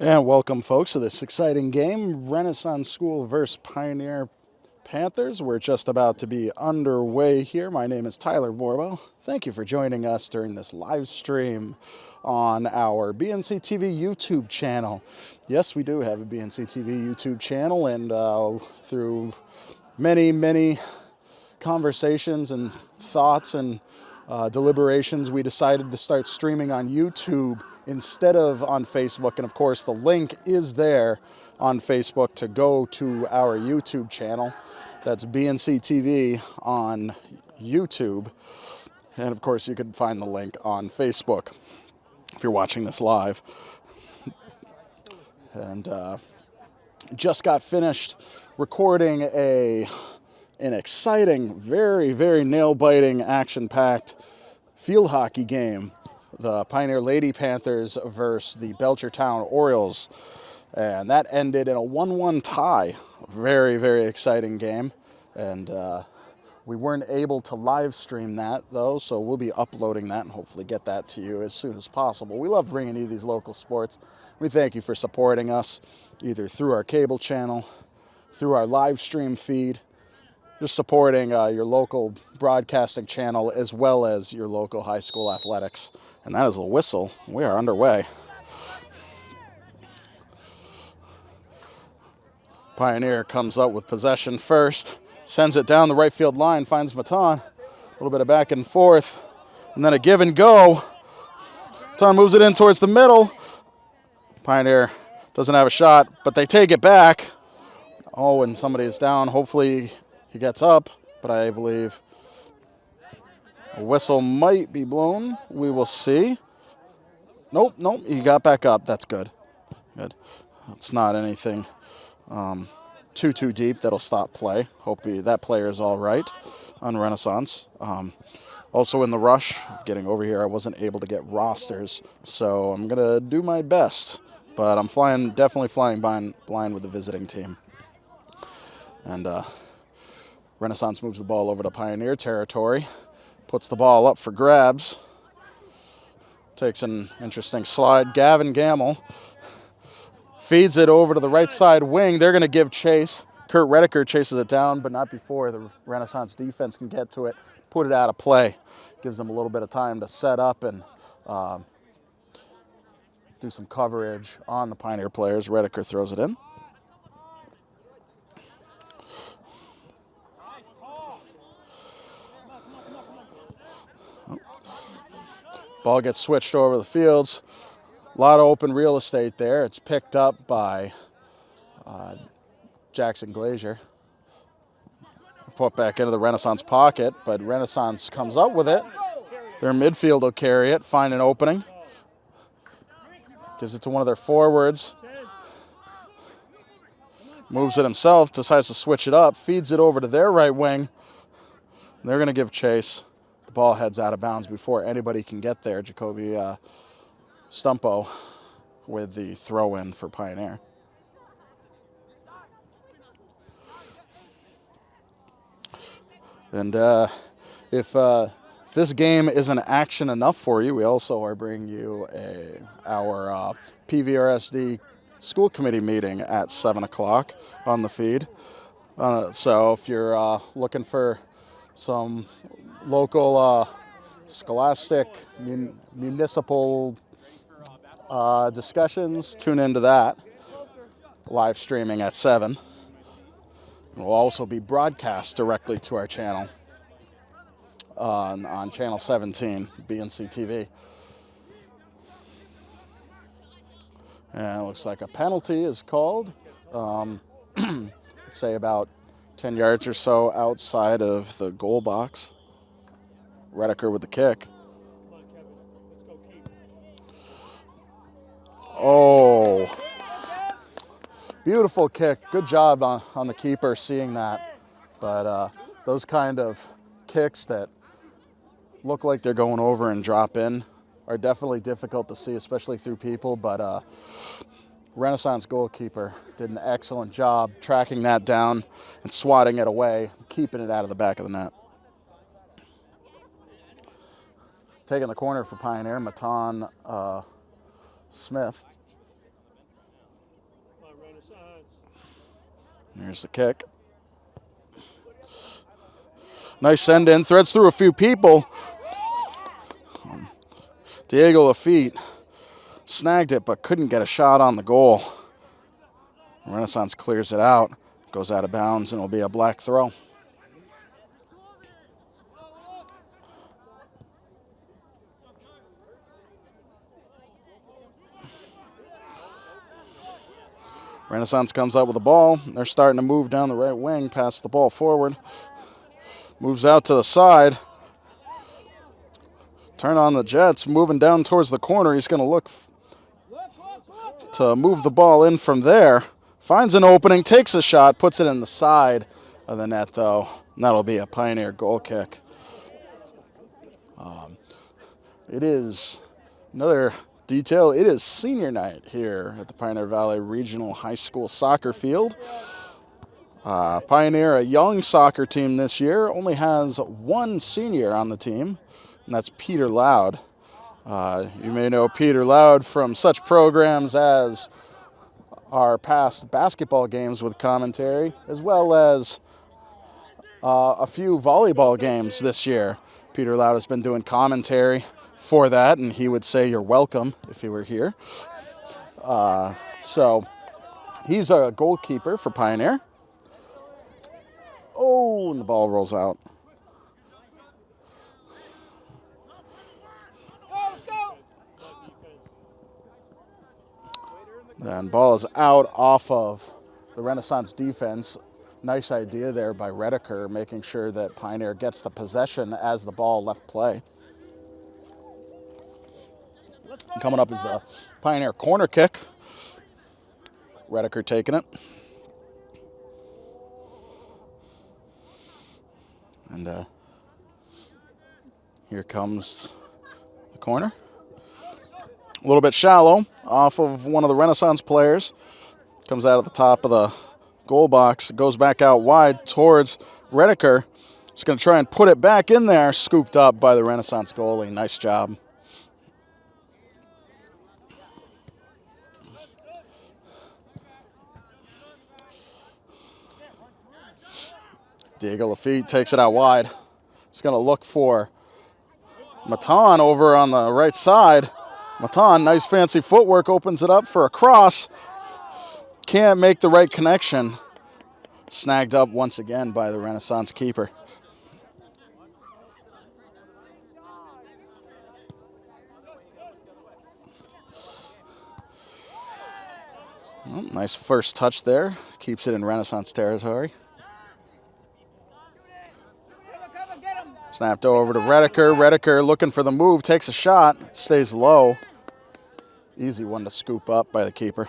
And welcome, folks, to this exciting game, Renaissance School versus Pioneer Panthers. We're just about to be underway here. My name is Tyler Borbo. Thank you for joining us during this live stream on our BNC TV YouTube channel. Yes, we do have a BNC TV YouTube channel, and through many conversations and thoughts and deliberations, we decided to start streaming on YouTube instead of on Facebook. And of course, the link is there on Facebook to go to our YouTube channel. That's BNC TV on YouTube. And of course, you can find the link on Facebook if you're watching this live. And just got finished recording an exciting, very nail-biting, action-packed field hockey game. The Pioneer Lady Panthers versus the Belchertown Orioles. And that ended in a 1-1 tie. Very exciting game. And we weren't able to live stream that, though, so we'll be uploading that and hopefully get that to you as soon as possible. We love bringing you these local sports. We thank you for supporting us, either through our cable channel, through our live stream feed, just supporting your local broadcasting channel as well as your local high school athletics. And that is a whistle. We are underway. Pioneer comes up with possession first, sends it down the right field line, finds Matan. A little bit of back and forth, and then a give and go. Matan moves it in towards the middle. Pioneer doesn't have a shot, but they take it back. Oh, and somebody is down. Hopefully he gets up, but I believe a whistle might be blown. We will see. Nope, he got back up. That's good. It's not anything too deep that'll stop play. Hope that player is all right on Renaissance. Also in the rush of getting over here, I wasn't able to get rosters, so I'm going to do my best. But I'm definitely flying blind with the visiting team. And Renaissance moves the ball over to Pioneer territory, puts the ball up for grabs, takes an interesting slide. Gavin Gamble feeds it over to the right side wing. They're going to give chase. Kurt Redeker chases it down, but not before the Renaissance defense can get to it, put it out of play. Gives them a little bit of time to set up and do some coverage on the Pioneer players. Redeker throws it in. Ball gets switched over the fields. A lot of open real estate there. It's picked up by Jackson Glazier. Put back into the Renaissance pocket, but Renaissance comes up with it. Their midfield will carry it, find an opening. Gives it to one of their forwards. Moves it himself, decides to switch it up, feeds it over to their right wing. They're going to give chase. The ball heads out of bounds before anybody can get there. Jacoby Stumpo with the throw-in for Pioneer. And if this game isn't action enough for you, we also are bringing you our PVRSD school committee meeting at 7 o'clock on the feed. So if you're looking for some local scholastic municipal discussions, tune into that. Live streaming at 7. It will also be broadcast directly to our channel on channel 17, BNC TV. And it looks like a penalty is called. Say about 10 yards or so outside of the goal box. Redeker with the kick. Oh, beautiful kick. Good job on the keeper seeing that. But those kind of kicks that look like they're going over and drop in are definitely difficult to see, especially through people. But Renaissance goalkeeper did an excellent job tracking that down and swatting it away, keeping it out of the back of the net. Taking the corner for Pioneer, Matan Smith. Here's the kick. Nice send in, threads through a few people. Diego Lafitte snagged it but couldn't get a shot on the goal. Renaissance clears it out, goes out of bounds, and it'll be a black throw. Renaissance comes up with the ball. They're starting to move down the right wing, pass the ball forward. Moves out to the side. Turn on the Jets, moving down towards the corner. He's going to look to move the ball in from there. Finds an opening, takes a shot, puts it in the side of the net, though. And that'll be a Pioneer goal kick. It is another detail. It is senior night here at the Pioneer Valley Regional High School soccer field. Pioneer, a young soccer team this year, only has one senior on the team, and that's Peter Loud. You may know Peter Loud from such programs as our past basketball games with commentary, as well as a few volleyball games this year. Peter Loud has been doing commentary for that, and he would say you're welcome if he were here. So he's a goalkeeper for Pioneer. Oh, and the ball rolls out. And ball is out off of the Renaissance defense. Nice idea there by Redeker, making sure that Pioneer gets the possession as the ball left play. And coming up is the Pioneer corner kick. Redeker taking it. And here comes the corner. A little bit shallow off of one of the Renaissance players. Comes out at the top of the goal box. Goes back out wide towards Redeker. Just going to try and put it back in there. Scooped up by the Renaissance goalie. Nice job. Diego Lafitte takes it out wide. He's going to look for Matan over on the right side. Matan, nice fancy footwork, opens it up for a cross. Can't make the right connection. Snagged up once again by the Renaissance keeper. Well, nice first touch there. Keeps it in Renaissance territory. Snapped over to Redeker. Redeker looking for the move, takes a shot, stays low. Easy one to scoop up by the keeper.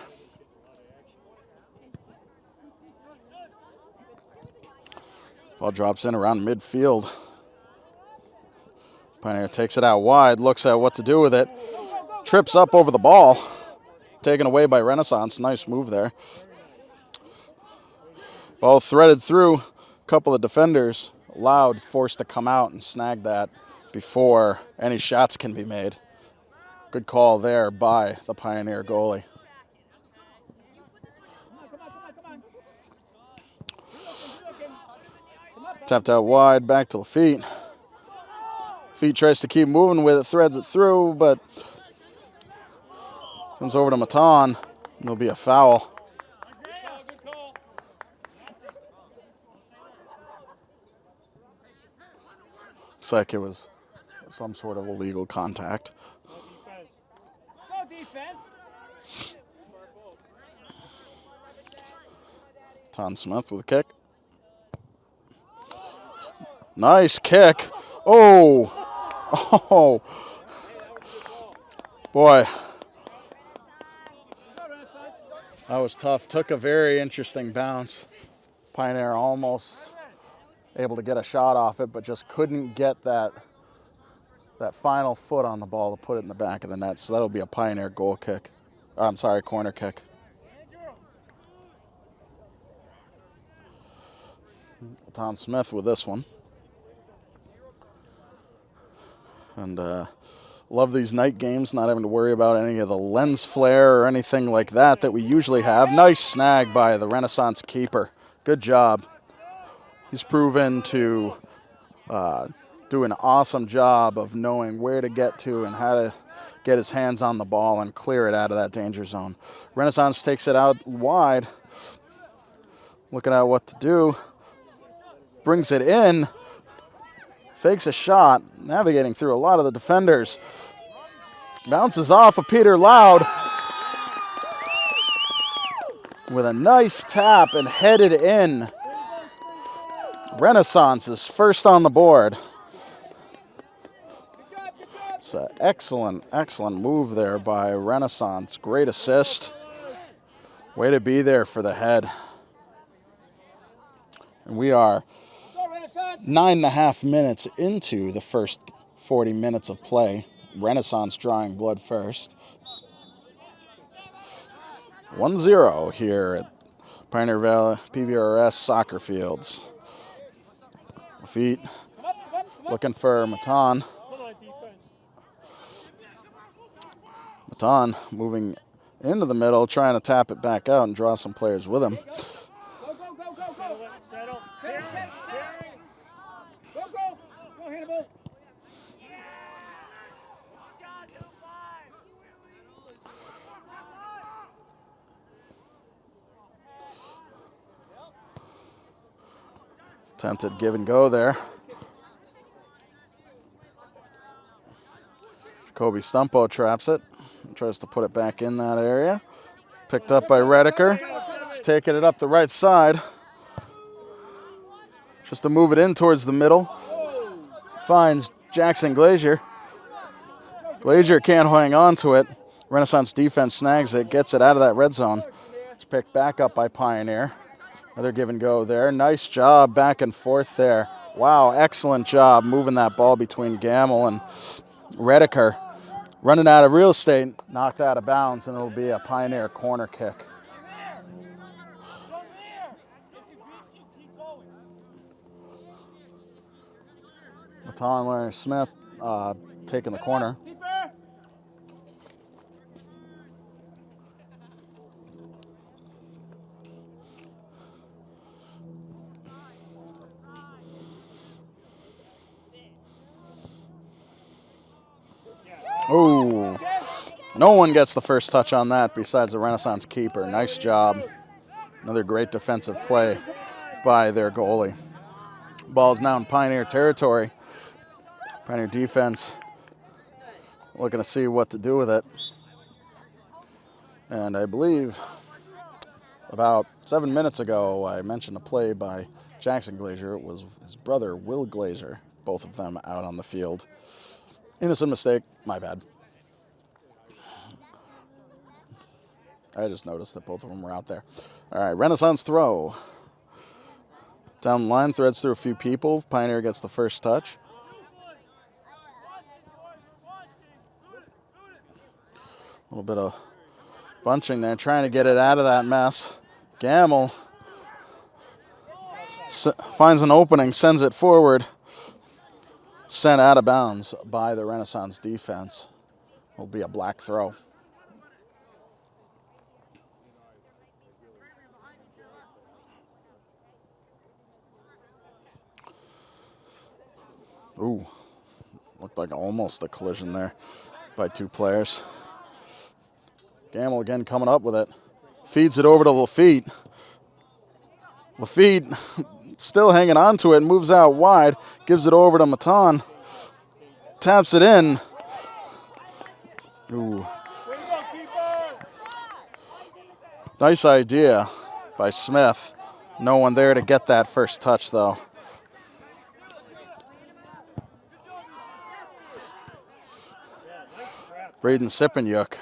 Ball drops in around midfield. Pioneer takes it out wide, looks at what to do with it. Trips up over the ball. Taken away by Renaissance. Nice move there. Ball threaded through a couple of defenders. Loud forced to come out and snag that before any shots can be made. Good call there by the Pioneer goalie. Tapped out wide, back to Lafitte. Lafitte tries to keep moving with it, threads it through, but comes over to Matan. There'll be a foul. Looks like it was some sort of illegal contact. Ton Smith with a kick. Nice kick. Oh. Oh. Boy. That was tough. Took a very interesting bounce. Pioneer almost able to get a shot off it, but just couldn't get that final foot on the ball to put it in the back of the net. So that'll be a Pioneer goal kick. I'm sorry, corner kick. Tom Smith with this one. And love these night games, not having to worry about any of the lens flare or anything like that we usually have. Nice snag by the Renaissance keeper. Good job. He's proven to do an awesome job of knowing where to get to and how to get his hands on the ball and clear it out of that danger zone. Renaissance takes it out wide, looking at what to do, brings it in, fakes a shot, navigating through a lot of the defenders. Bounces off of Peter Loud with a nice tap and headed in. Renaissance is first on the board. It's an excellent, excellent move there by Renaissance. Great assist. Way to be there for the head. And we are 9.5 minutes into the first 40 minutes of play. Renaissance drawing blood first. 1-0 here at Pioneer Valley PVRS soccer fields. Feet looking for Matan. Matan moving into the middle, trying to tap it back out and draw some players with him. Attempted give and go there. Jacoby Stumpo traps it. Tries to put it back in that area. Picked up by Rediker. He's taking it up the right side. Just to move it in towards the middle. Finds Jackson Glazier. Glazier can't hang on to it. Renaissance defense snags it, gets it out of that red zone. It's picked back up by Pioneer. Another give and go there. Nice job back and forth there. Wow, excellent job moving that ball between Gamble and Rediker. Running out of real estate, knocked out of bounds, and it'll be a Pioneer corner kick. Matan Larry Smith taking the corner. Oh, no one gets the first touch on that besides the Renaissance keeper. Nice job. Another great defensive play by their goalie. Ball's now in Pioneer territory. Pioneer defense looking to see what to do with it. And I believe about 7 minutes ago, I mentioned a play by Jackson Glazier. It was his brother, Will Glazier, both of them out on the field. Innocent mistake, my bad. I just noticed that both of them were out there. All right, Renaissance throw. Down the line, threads through a few people. Pioneer gets the first touch. A little bit of bunching there, trying to get it out of that mess. Gamble finds an opening, sends it forward. Sent out of bounds by the Renaissance defense. Will be a black throw. Ooh, looked like almost a collision there by two players. Gamble again coming up with it. Feeds it over to Lafitte. Lafitte still hanging on to it, moves out wide, gives it over to Matan. Taps it in. Ooh. Nice idea by Smith. No one there to get that first touch, though. Braden Sippenyuk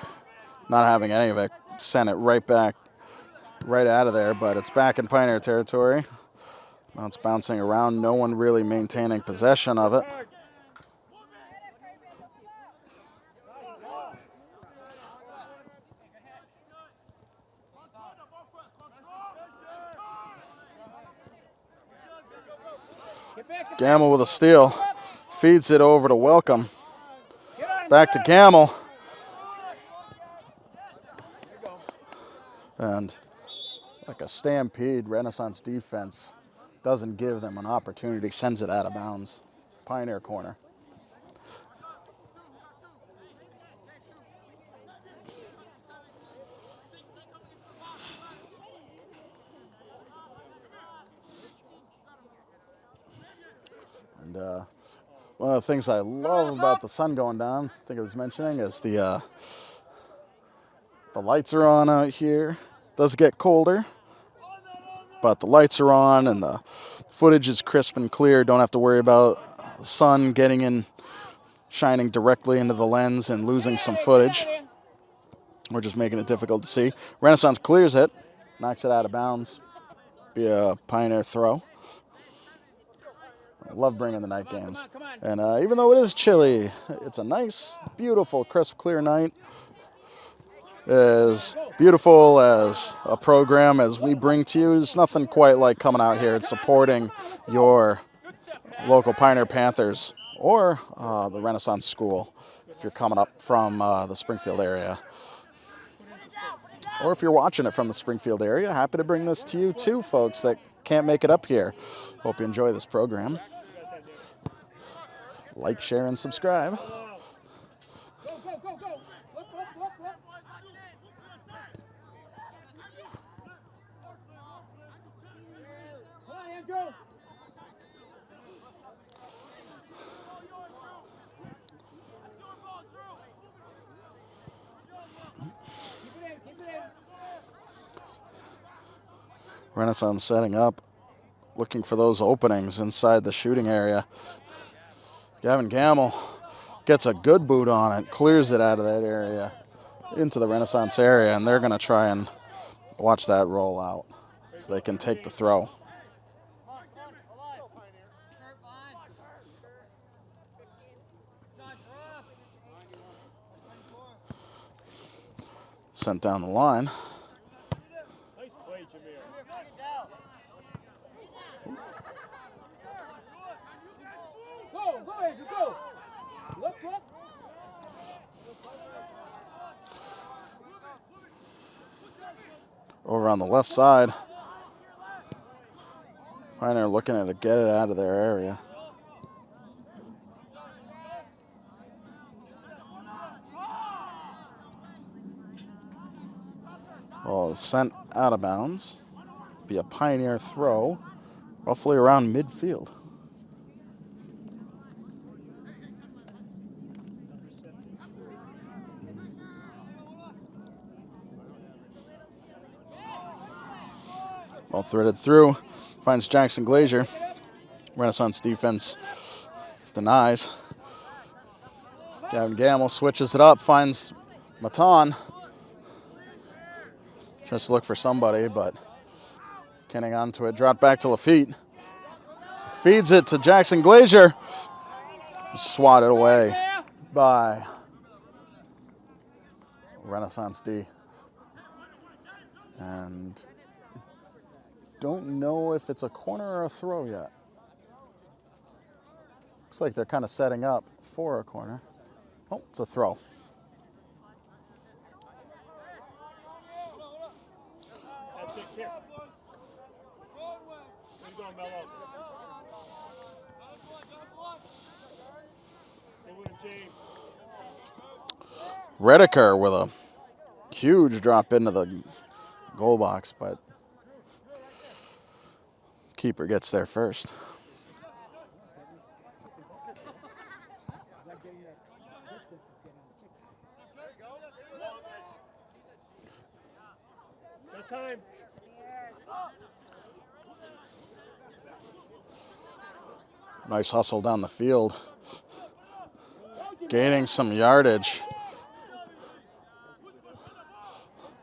not having any of it. Sent it right back, right out of there, but it's back in Pioneer territory. Now it's bouncing around. No one really maintaining possession of it. Gamble with a steal. Feeds it over to Welcome. Back to Gamble. And Like a stampede, Renaissance defense doesn't give them an opportunity, sends it out of bounds. Pioneer corner. And one of the things I love about the sun going down, I think I was mentioning, is the lights are on out here. It does get colder, but the lights are on and the footage is crisp and clear. Don't have to worry about the sun getting in, shining directly into the lens and losing some footage. We're just making it difficult to see. Renaissance clears it, knocks it out of bounds. Be a Pioneer throw. I love bringing the night games. And even though it is chilly, it's a nice, beautiful, crisp, clear night. As beautiful as a program as we bring to you, there's nothing quite like coming out here and supporting your local Pioneer Panthers or the Renaissance School if you're coming up from the Springfield area. Or if you're watching it from the Springfield area, happy to bring this to you too, folks that can't make it up here. Hope you enjoy this program. Like, share, and subscribe. Renaissance setting up, looking for those openings inside the shooting area. Gavin Gamble gets a good boot on it, clears it out of that area into the Renaissance area, and they're going to try and watch that roll out so they can take the throw. Sent down the line. Over on the left side, Pioneer looking to get it out of their area. Well, it's sent out of bounds. Be a Pioneer throw, roughly around midfield. Ball threaded through, finds Jackson Glazier. Renaissance defense denies. Gavin Gamble switches it up, finds Matan. Tries to look for somebody, but can't hang on to it. Dropped back to Lafitte. Feeds it to Jackson Glazier. Swatted away by Renaissance D. And don't know if it's a corner or a throw yet. Looks like they're kind of setting up for a corner. Oh, it's a throw. Redeker with a huge drop into the goal box, but keeper gets there first. Time. Nice hustle down the field. Gaining some yardage.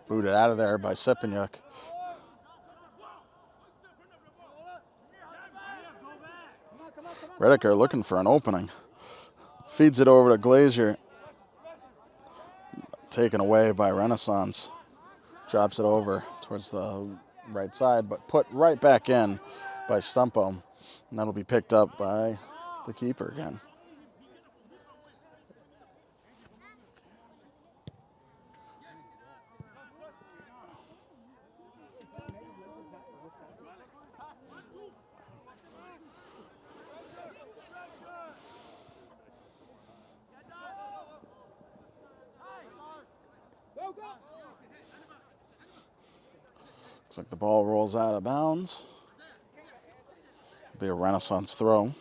Booted out of there by Sipanyuk. Redeker looking for an opening. Feeds it over to Glazier. Taken away by Renaissance. Drops it over towards the right side, but put right back in by Stumpo. And that'll be picked up by the keeper again. Looks like the ball rolls out of bounds. Be a Renaissance throw.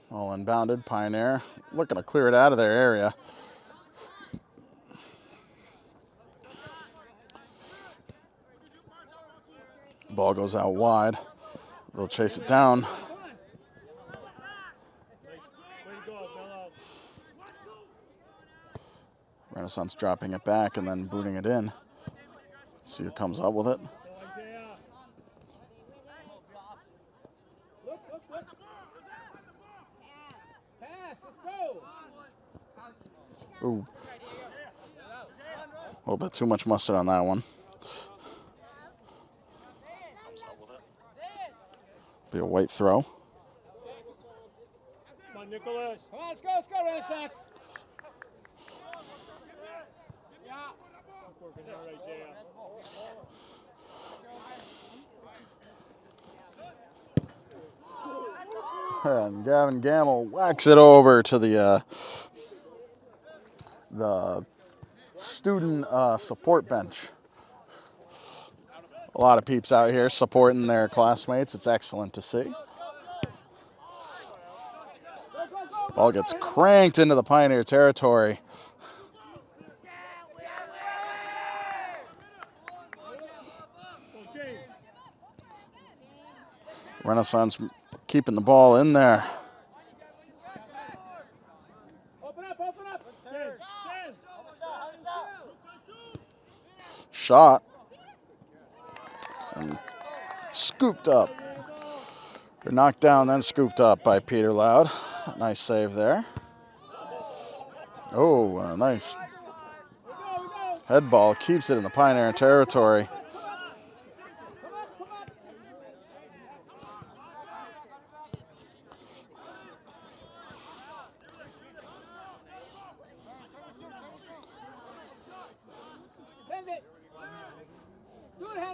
All unbounded. Pioneer looking to clear it out of their area. Ball goes out wide. They'll chase it down. Renaissance dropping it back and then booting it in. See who comes up with it. Ooh. A little bit too much mustard on that one. Be a white throw. Come on, Nicholas. Come on, let's go, Renaissance. And Gavin Gamble whacks it over to the student support bench. A lot of peeps out here supporting their classmates. It's excellent to see. Ball gets cranked into the Pioneer territory. Renaissance keeping the ball in there. Open up. Shot. And scooped up. They're knocked down, then scooped up by Peter Loud. Nice save there. Oh, a nice head ball. Keeps it in the Pioneer territory.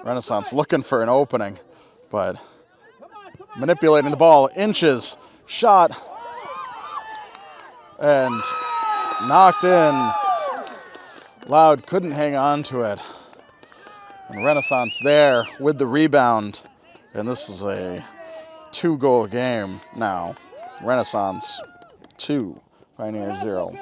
Renaissance looking for an opening, but manipulating the ball, inches, shot, and knocked in. Loud couldn't hang on to it. And Renaissance there with the rebound. And this is a 2-goal game now. Renaissance 2, Pioneer 0.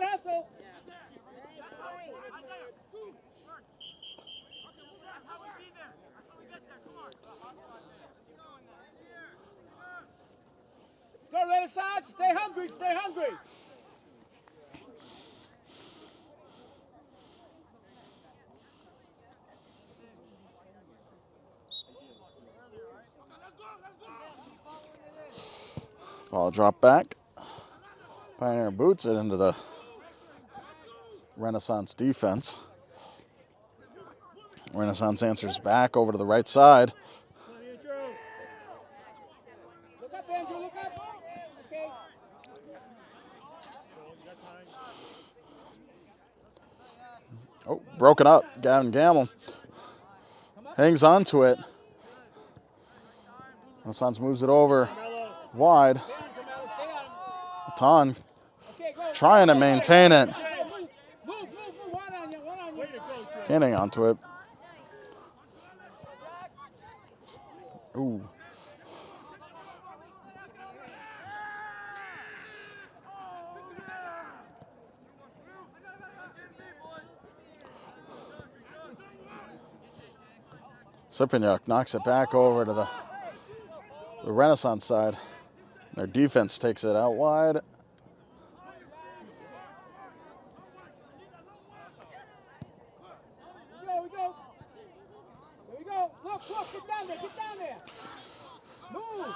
Go, Renaissance. Stay hungry. Ball dropped back. Pioneer boots it into the Renaissance defense. Renaissance answers back over to the right side. Look up, Andrew, look up. Okay. Oh, broken up. Gavin Gamble hangs on to it. Renaissance moves it over wide. Matan trying to maintain it. Can't hang on to it. Ooh. Sipanyuk knocks it back over to the Renaissance side. Their defense takes it out wide. Here we go. Look, get down there. Move.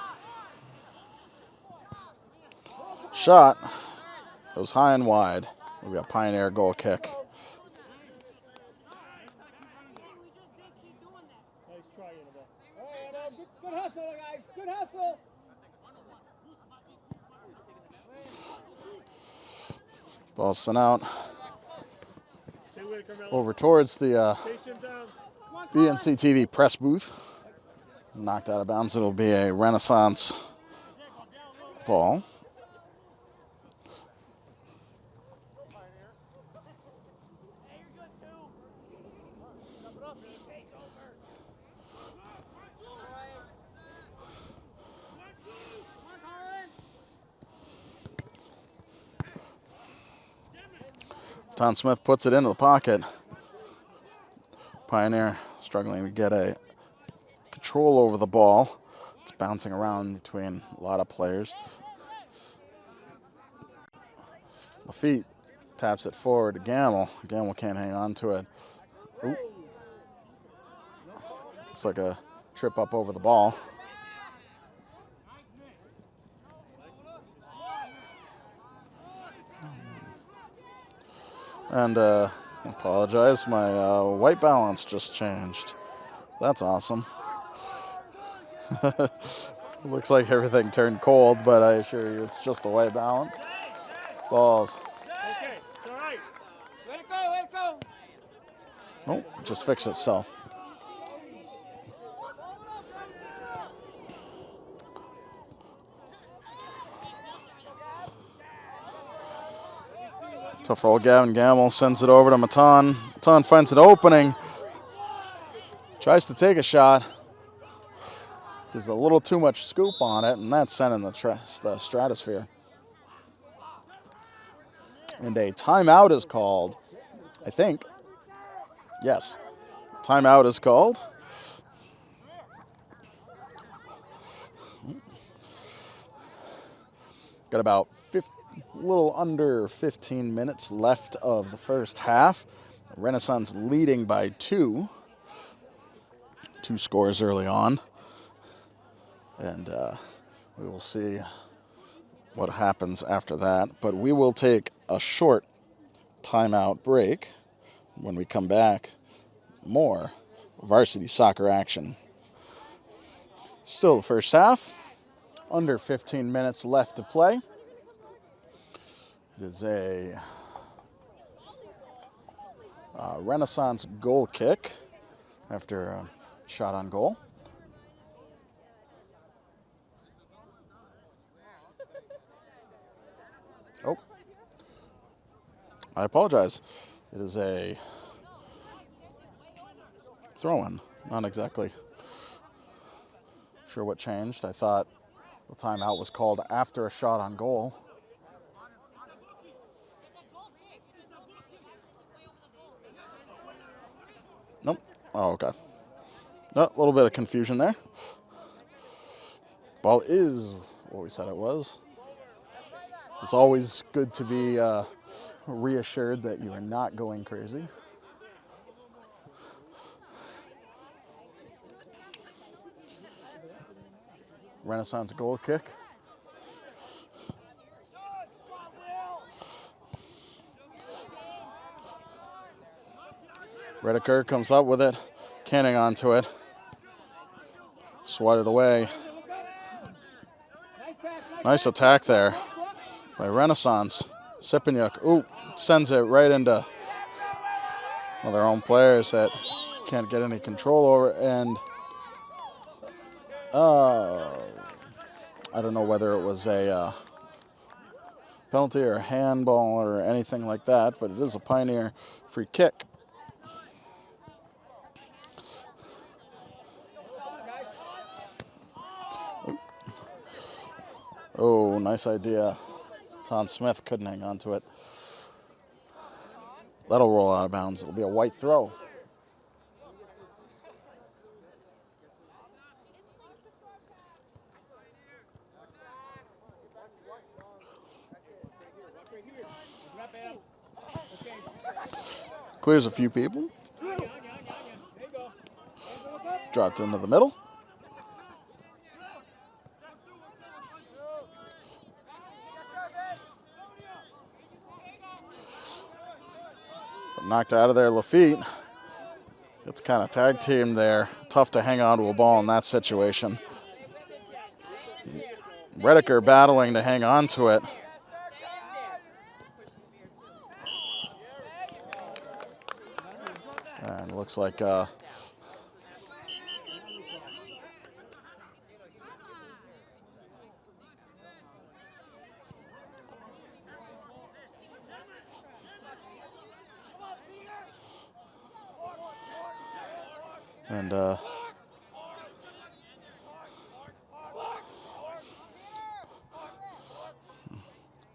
Shot goes high and wide. We got Pioneer goal kick. Nice try, Annabelle. All right, good hustle, guys. Good hustle. Ball sent out over towards the BNC TV press booth. Knocked out of bounds. It'll be a Renaissance ball. Tom Smith puts it into the pocket. Pioneer struggling to get a control over the ball. It's bouncing around between a lot of players. Lafitte taps it forward to Gamble. Gamble can't hang on to it. Ooh. It's like a trip up over the ball. And apologize, my white balance just changed. That's awesome. Looks like everything turned cold, but I assure you it's just the white balance. Balls. Okay, it's all right. Let it go, let it go. Oh, it just fixed itself. Tough roll, Gavin Gamble sends it over to Matan. Matan finds an opening. Tries to take a shot. There's a little too much scoop on it, and that's sent in the stratosphere. And a timeout is called, I think. Yes, timeout is called. Got about a little under 15 minutes left of the first half. Renaissance leading by 2. 2 scores early on. And we will see what happens after that. But we will take a short timeout break. When we come back, more varsity soccer action. Still the first half. Under 15 minutes left to play. It is a Renaissance goal kick after a shot on goal. Oh, I apologize. It is a throw-in. Not exactly sure what changed. I thought the timeout was called after a shot on goal. Nope. Oh, okay. No, a little bit of confusion there. Ball is what we said it was. It's always good to be reassured that you are not going crazy. Renaissance goal kick. Redeker comes up with it, canning onto it. Swatted away. Nice attack there by Renaissance. Sipanyuk, ooh, sends it right into one of their own players that can't get any control over it. And I don't know whether it was a penalty or a handball or anything like that, but it is a Pioneer free kick. Oh, nice idea. Tom Smith couldn't hang on to it. That'll roll out of bounds. It'll be a white throw. Clears a few people. Dropped into the middle. Knocked out of there, Lafitte. It's kind of tag team there. Tough to hang on to a ball in that situation. Redeker battling to hang on to it. And looks like And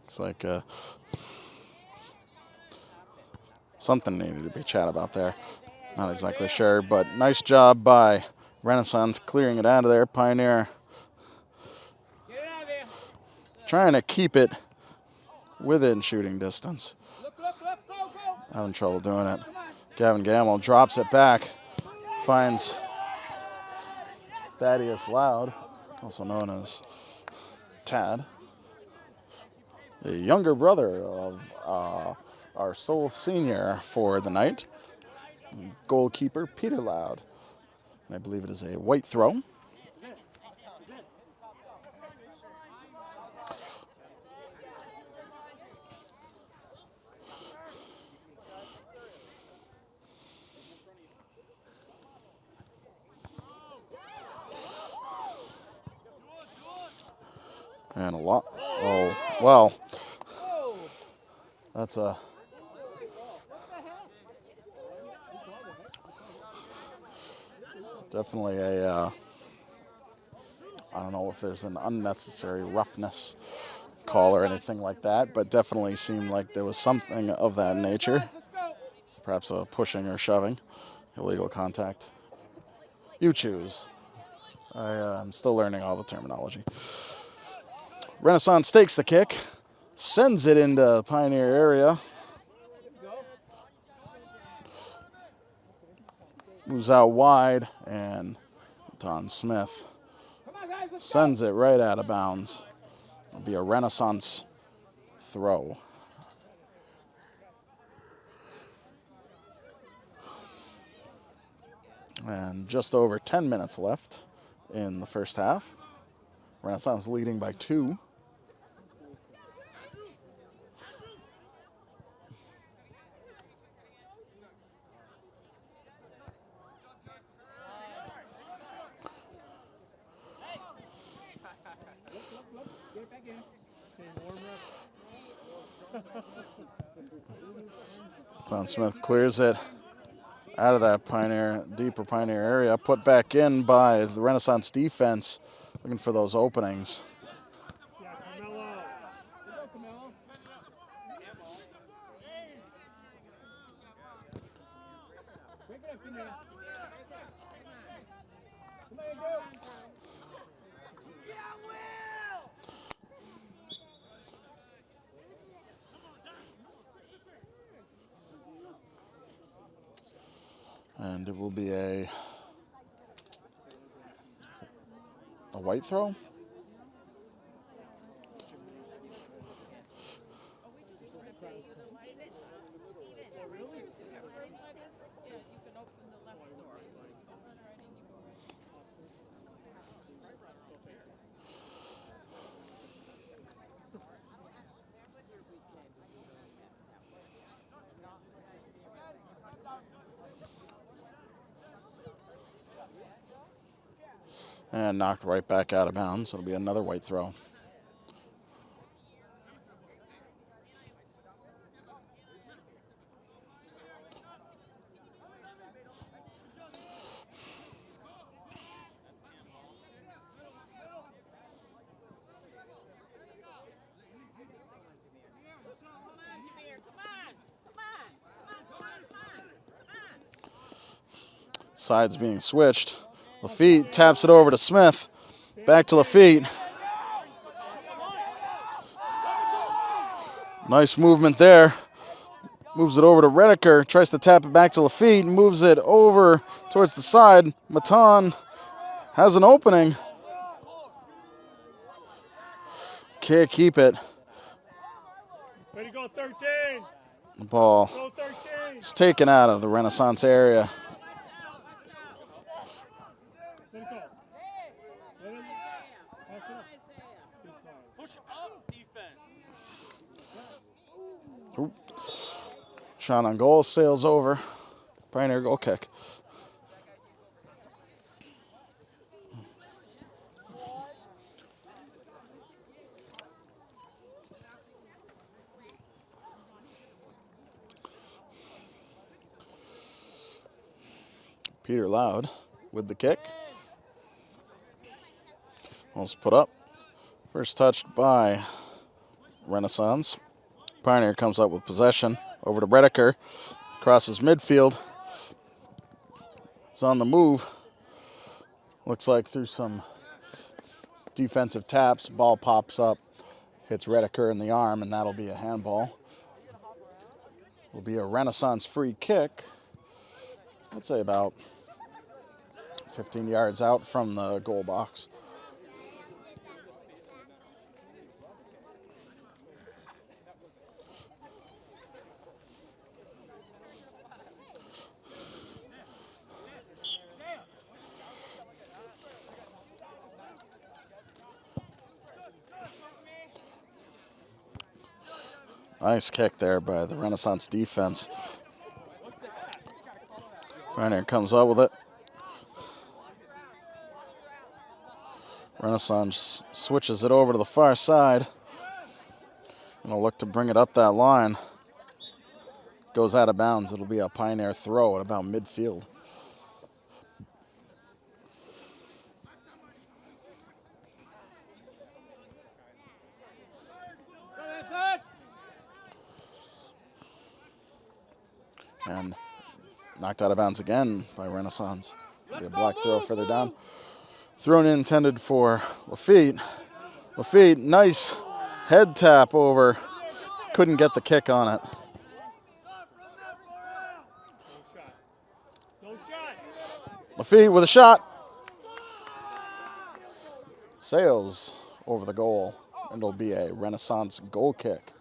looks like something needed to be chat about there. Not exactly sure, but nice job by Renaissance clearing it out of there. Pioneer trying to keep it within shooting distance. Having trouble doing it. Gavin Gamble drops it back, finds Thaddeus Loud, also known as Tad, the younger brother of our sole senior for the night, goalkeeper Peter Loud. And I believe it is a white throw. And a lot. Oh, well. That's a. Definitely a. I don't know if there's an unnecessary roughness call or anything like that, but definitely seemed like there was something of that nature. Perhaps a pushing or shoving. Illegal contact. You choose. I'm still learning all the terminology. Renaissance takes the kick, sends it into Pioneer area. Moves out wide, and Don Smith sends it right out of bounds. It'll be a Renaissance throw. And just over 10 minutes left in the first half. Renaissance leading by 2. Don Smith clears it out of that deeper Pioneer area, put back in by the Renaissance defense, looking for those openings. And it will be a white throw. And knocked right back out of bounds. It'll be another white throw. Sides being switched. Lafitte taps it over to Smith. Back to Lafitte. Nice movement there. Moves it over to Redeker. Tries to tap it back to Lafitte. Moves it over towards the side. Matan has an opening. Can't keep it. Way to go, 13. The ball is taken out of the Renaissance area. Push up defense. Oop. Shot on goal, sails over. Pioneer goal kick. Peter Loud with the kick. Ball's put up. First touched by Renaissance. Pioneer comes up with possession. Over to Redeker. Crosses midfield. He's on the move. Looks like through some defensive taps, ball pops up, hits Redeker in the arm, and that'll be a handball. Will be a Renaissance free kick. I'd say about 15 yards out from the goal box. Nice kick there by the Renaissance defense. Pioneer comes up with it. Renaissance switches it over to the far side. Gonna look to bring it up that line. Goes out of bounds. It'll be a Pioneer throw at about midfield. And knocked out of bounds again by Renaissance. Be a block throw further down. Thrown in intended for Lafitte. Lafitte, nice head tap over. Couldn't get the kick on it. Lafitte with a shot. Sails over the goal. And it'll be a Renaissance goal kick.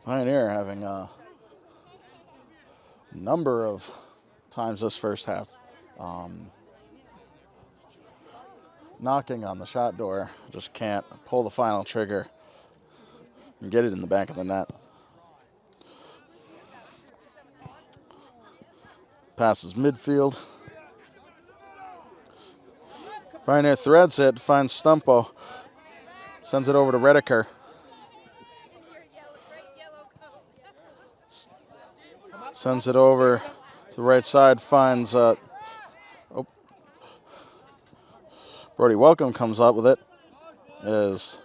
Pioneer having a number of times this first half knocking on the shot door. Just can't pull the final trigger and get it in the back of the net. Passes midfield. Pioneer threads it, finds Stumpo. Sends it over to Redeker. Sends it over to the right side, finds Brody Welcome comes up with it. Is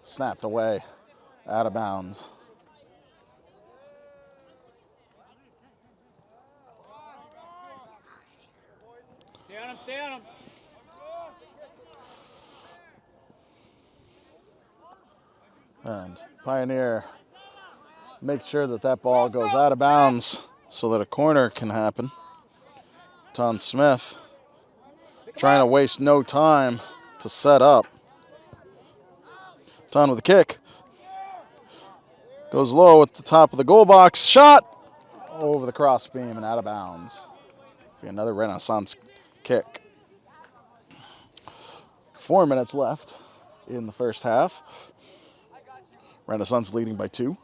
snapped away, out of bounds. Stay on him. And Pioneer makes sure that that ball goes out of bounds so that a corner can happen. Ton Smith trying to waste no time to set up. Ton with a kick. Goes low at the top of the goal box. Shot over the cross beam and out of bounds. Be another Renaissance kick. 4 minutes left in the first half. Renaissance leading by 2.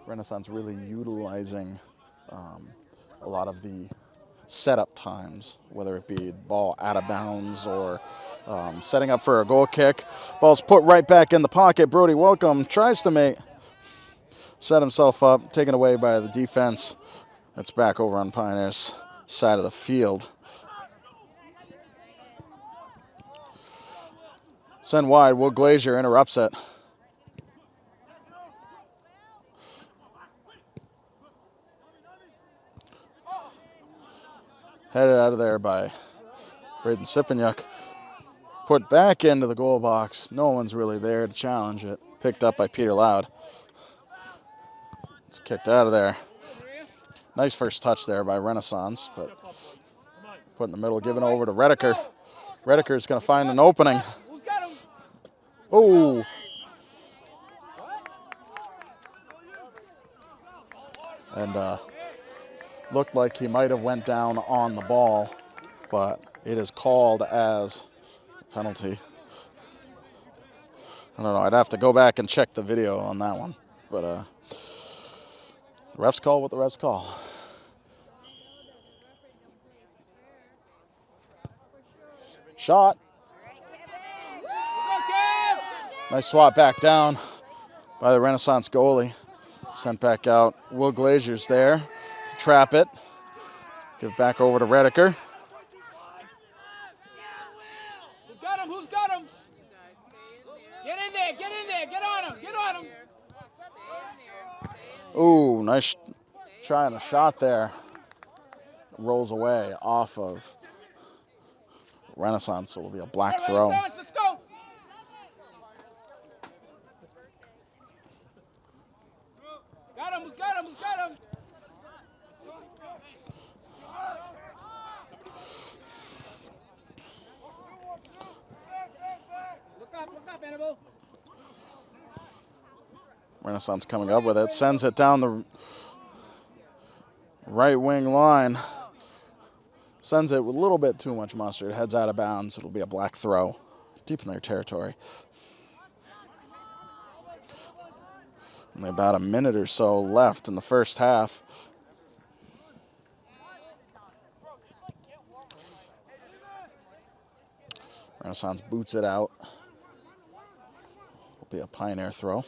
Renaissance really utilizing a lot of the setup times, whether it be ball out of bounds or setting up for a goal kick. Ball's put right back in the pocket. Brody Welcome tries to set himself up, taken away by the defense. It's back over on Pioneer's side of the field. Send wide, Will Glazier interrupts it. Headed out of there by Braden Sipanyuk. Put back into the goal box. No one's really there to challenge it. Picked up by Peter Loud. It's kicked out of there. Nice first touch there by Renaissance, but put in the middle, given over to Redeker. Redeker's going to find an opening. Oh! And looked like he might have went down on the ball, but it is called as a penalty. I don't know. I'd have to go back and check the video on that one. But Refs call what the refs call. Shot. Nice swat back down by the Renaissance goalie. Sent back out. Will Glazier's there to trap it. Give back over to Rediker. Who's got him? Who's got him? Get in there, get in there, get on him, get on him. Ooh, nice try and a shot there. Rolls away off of Renaissance, so it'll be a black throw. Let's go. Got him, who's got him, who's got him? Look up, Annabelle. Renaissance coming up with it, sends it down the right wing line. Sends it with a little bit too much mustard, heads out of bounds. It'll be a black throw, deep in their territory. Only about a minute or so left in the first half. Renaissance boots it out. Will be a Pioneer throw.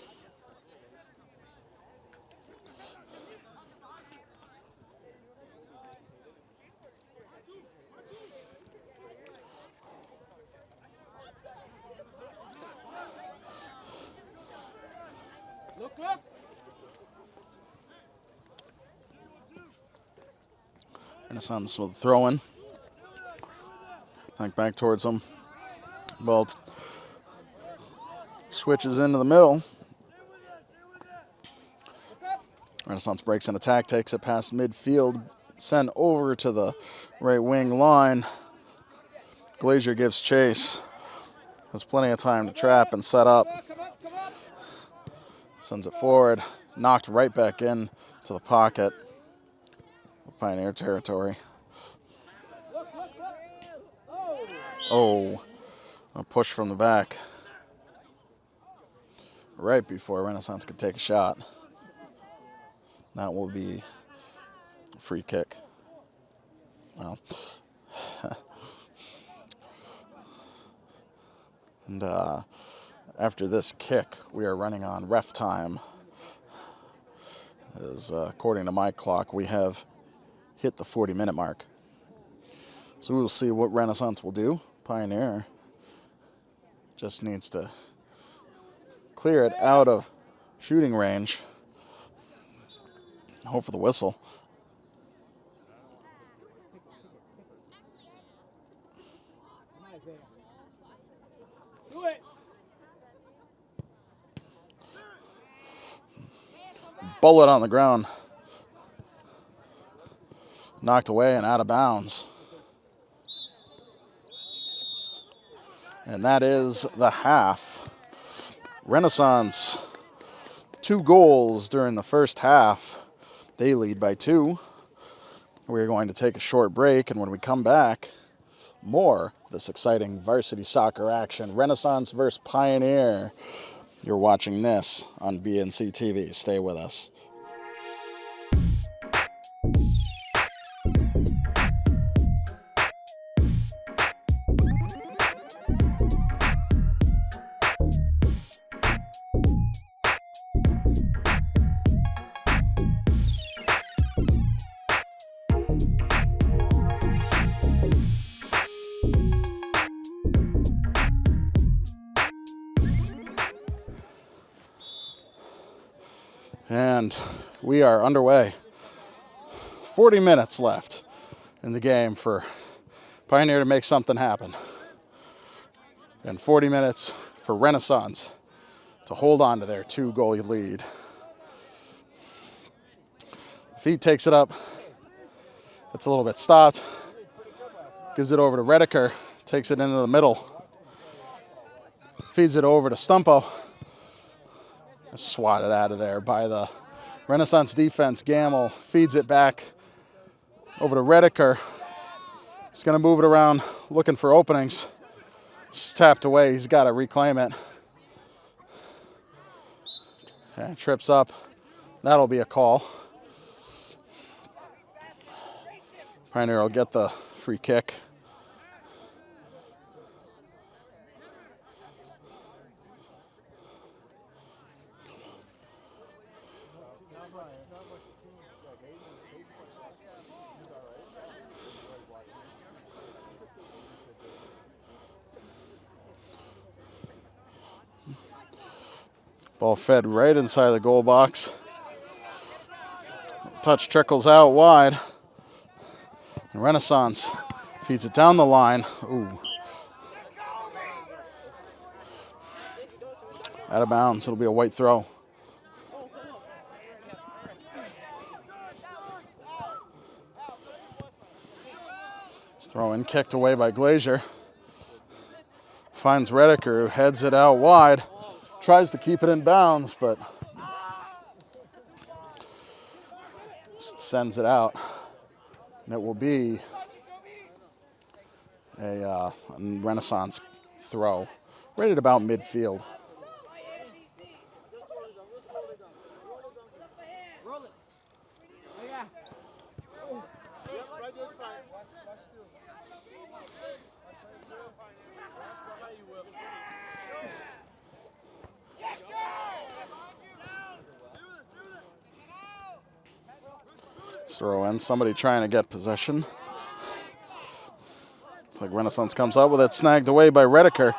Look. Renaissance with a throw in. Back towards them. Bolt switches into the middle. Renaissance breaks an attack, takes it past midfield, sent over to the right wing line. Glazier gives chase. Has plenty of time to trap and set up. Sends it forward, knocked right back in to the pocket. Pioneer territory. Oh, a push from the back. Right before Renaissance could take a shot. That will be a free kick. Well, and after this kick, we are running on ref time. As according to my clock, we have hit the 40-minute mark. So we will see what Renaissance will do. Pioneer just needs to clear it out of shooting range. Hope for the whistle. Do it. Bullet on the ground. Knocked away and out of bounds. And that is the half. Renaissance, 2 goals during the first half. They lead by 2. We're going to take a short break, and when we come back, more of this exciting varsity soccer action. Renaissance versus Pioneer. You're watching this on BNC TV. Stay with us. And we are underway. 40 minutes left in the game for Pioneer to make something happen. And 40 minutes for Renaissance to hold on to their 2-goal lead. Feet takes it up. It's a little bit stopped. Gives it over to Rediker. Takes it into the middle. Feeds it over to Stumpo. Swatted out of there by the Renaissance defense. Gamble feeds it back over to Rediker. He's going to move it around, looking for openings. Just tapped away. He's got to reclaim it. And trips up. That'll be a call. Pioneer will get the free kick. Ball fed right inside the goal box. Touch trickles out wide. And Renaissance feeds it down the line. Ooh. Out of bounds. It'll be a white throw. Throw in kicked away by Glazier. Finds Redeker, who heads it out wide. Tries to keep it in bounds, but sends it out. And it will be a Renaissance throw, right at about midfield. Throw in, somebody trying to get possession. It's like Renaissance comes up with it, snagged away by Redeker.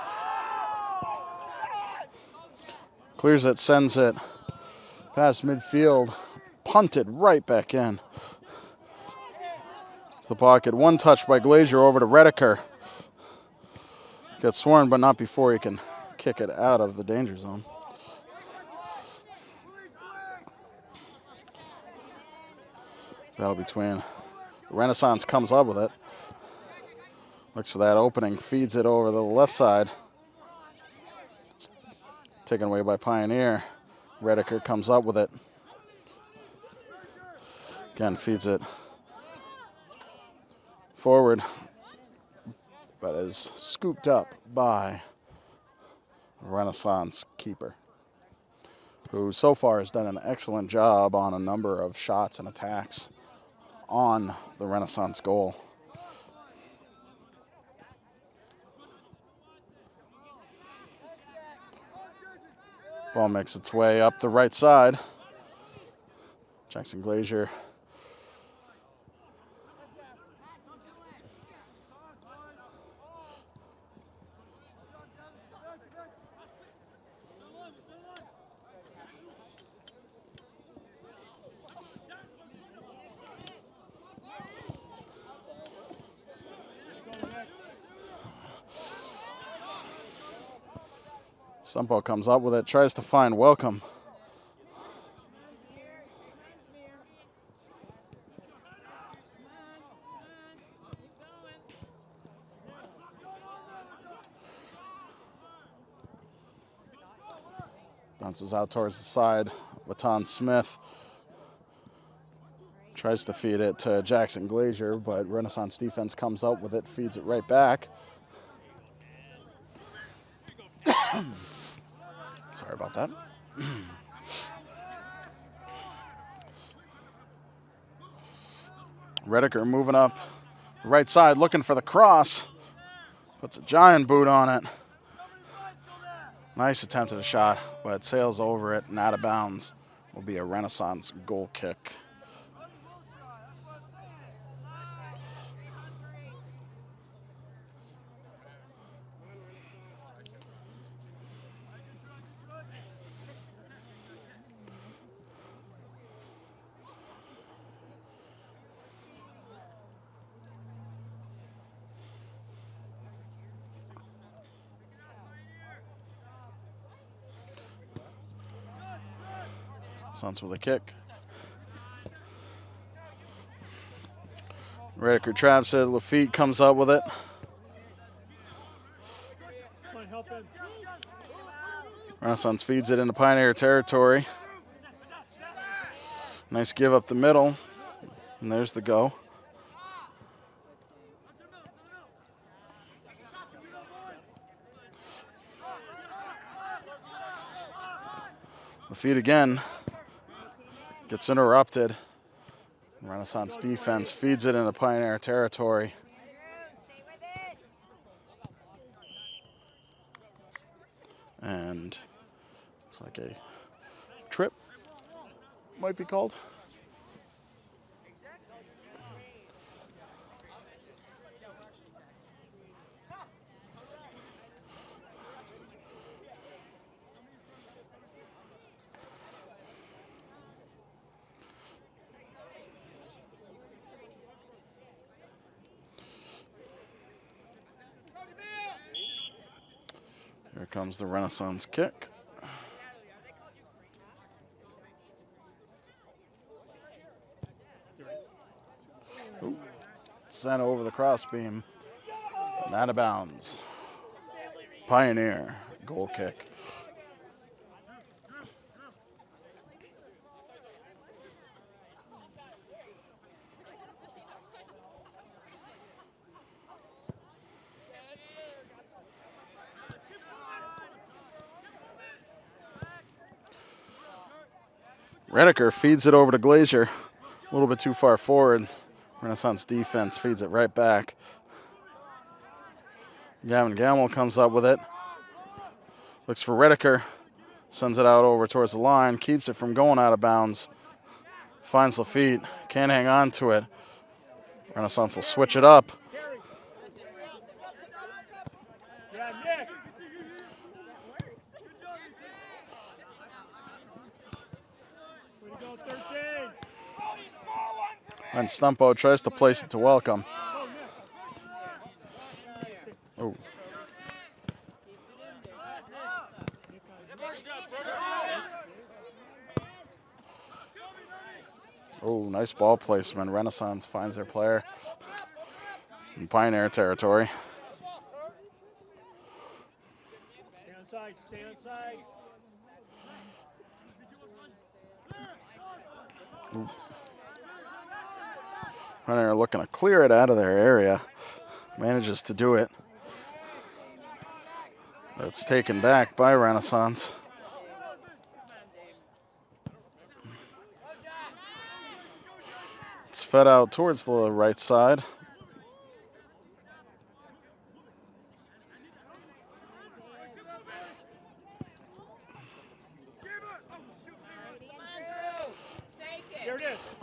Clears it, sends it past midfield, punted right back in. To the pocket, one touch by Glazier over to Redeker. Gets sworn, but not before he can kick it out of the danger zone. Battle between Renaissance comes up with it. Looks for that opening, feeds it over the left side. Taken away by Pioneer. Redeker comes up with it. Again, feeds it forward, but is scooped up by Renaissance keeper, who so far has done an excellent job on a number of shots and attacks on the Renaissance goal. Ball makes its way up the right side. Jackson Glazier Stumpo comes up with it, tries to find Welcome. Bounces out towards the side. Watan Smith tries to feed it to Jackson Glazier, but Renaissance defense comes up with it, feeds it right back. Sorry about that. Redeker moving up right side, looking for the cross. Puts a giant boot on it. Nice attempt at a shot, but sails over it and out of bounds. Will be a Renaissance goal kick. Suns with a kick. Redeker traps it. Lafitte comes up with it. Renaissance feeds it into Pioneer territory. Nice give up the middle. And there's the go. Lafitte again. Gets interrupted. Renaissance defense feeds it into Pioneer territory. And it's like a trip, might be called. Here comes the Renaissance kick. Ooh. Sent over the crossbeam. And out of bounds. Pioneer goal kick. Redeker feeds it over to Glazier. A little bit too far forward. Renaissance defense feeds it right back. Gavin Gamble comes up with it. Looks for Redeker. Sends it out over towards the line. Keeps it from going out of bounds. Finds the feet. Can't hang on to it. Renaissance will switch it up. And Stumpo tries to place it to Welcome. Oh. Oh, nice ball placement. Renaissance finds their player in Pioneer territory. Stay on side. Ooh. Pioneer looking to clear it out of their area. Manages to do it. It's taken back by Renaissance. It's fed out towards the right side.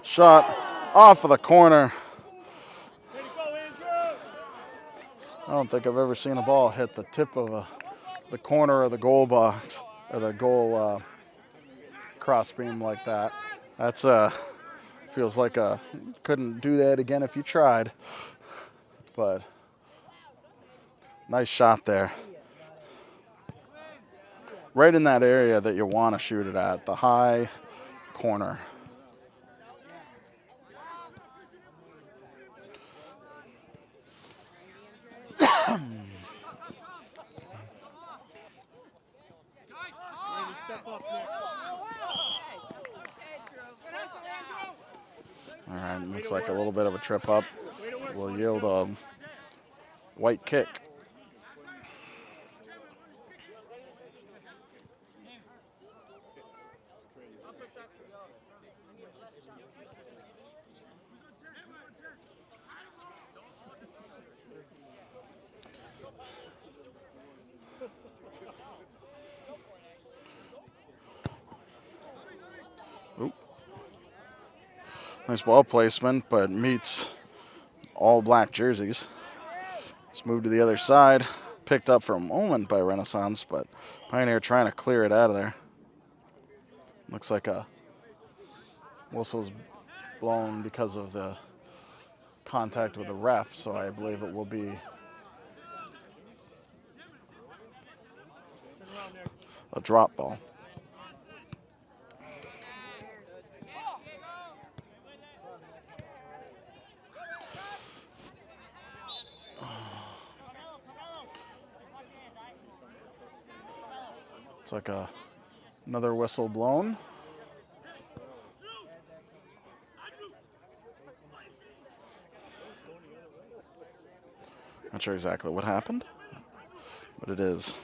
Shot off of the corner. I don't think I've ever seen a ball hit the tip of the corner of the goal box or the goal crossbeam like that. That's feels like couldn't do that again if you tried. But nice shot there. Right in that area that you want to shoot it at, the high corner. All right, looks like a little bit of a trip up will yield a white kick. Oop. Nice ball placement, but meets all black jerseys. Let's move to the other side. Picked up for a moment by Renaissance, but Pioneer trying to clear it out of there. Looks like a whistle's blown because of the contact with the ref, so I believe it will be a drop ball. It's like another whistle blown. Not sure exactly what happened, but it is.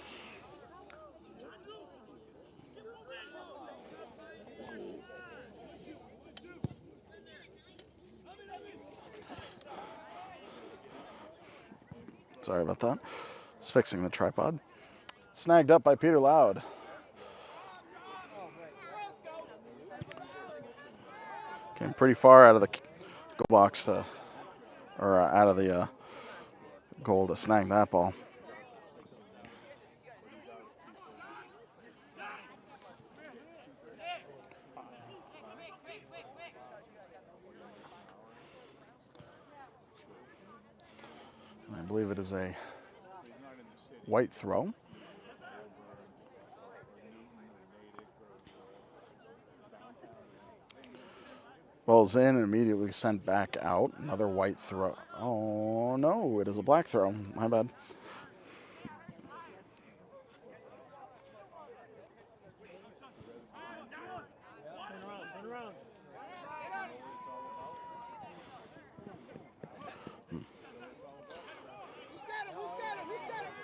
Sorry about that. It's fixing the tripod. Snagged up by Peter Loud. Came pretty far out of the goal box out of the goal to snag that ball. I believe it is a white throw. Ball's in and immediately sent back out. Another white throw. Oh, no, it is a black throw. My bad.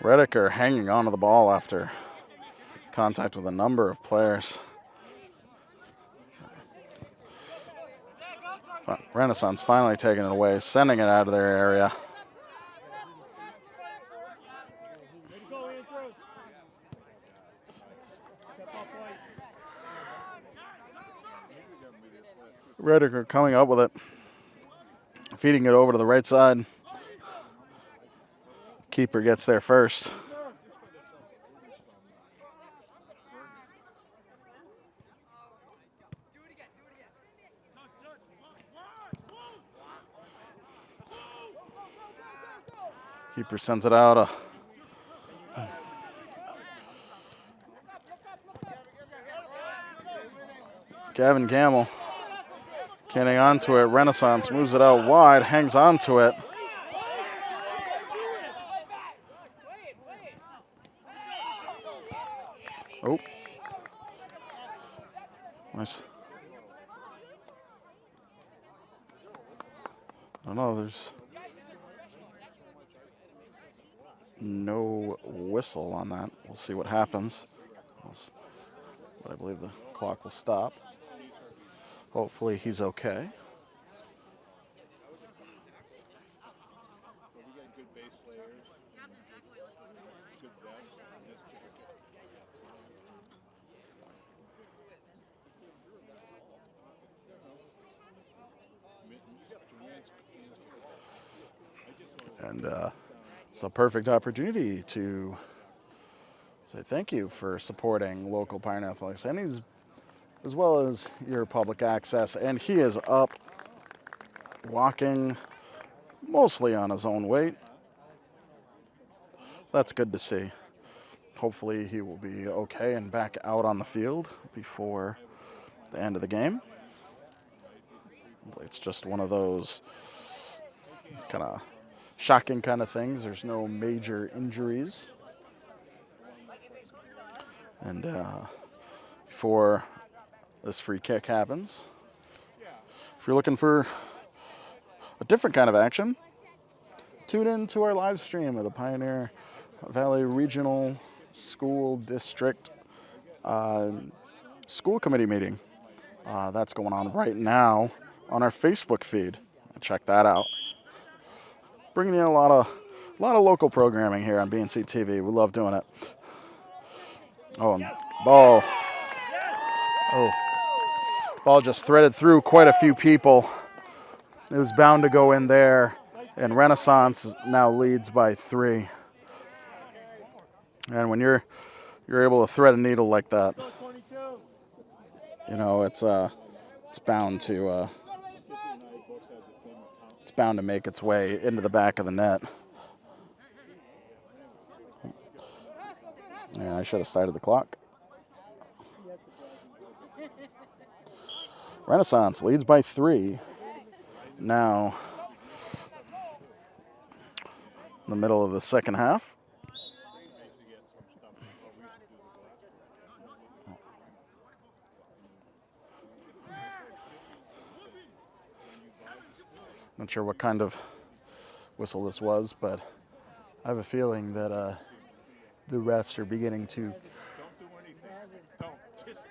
Rediker hanging onto the ball after contact with a number of players. Renaissance finally taking it away, sending it out of their area. Rediker coming up with it, feeding it over to the right side. Keeper gets there first. Keeper sends it out. Gavin Gamble getting onto it. Renaissance moves it out wide, hangs onto it. Oh. Nice. I don't know, there's no whistle on that. We'll see what happens. But I believe the clock will stop. Hopefully he's okay. And it's a perfect opportunity to say thank you for supporting local Pioneer Athletics, and as well as your public access. And he is up, walking mostly on his own weight. That's good to see. Hopefully he will be okay and back out on the field before the end of the game. It's just one of those kind of shocking kind of things. There's no major injuries. And before this free kick happens, if you're looking for a different kind of action, tune in to our live stream of the Pioneer Valley Regional School District School Committee meeting. That's going on right now on our Facebook feed. Check that out. Bringing you a lot of local programming here on BNC TV. We love doing it. Oh, and ball. Oh, ball just threaded through quite a few people. It was bound to go in there, and Renaissance now leads by 3. And when you're able to thread a needle like that, you know it's bound to make its way into the back of the net. And I should have started the clock. Renaissance leads by 3. Now, in the middle of the second half. Not sure what kind of whistle this was, but I have a feeling that the refs are beginning to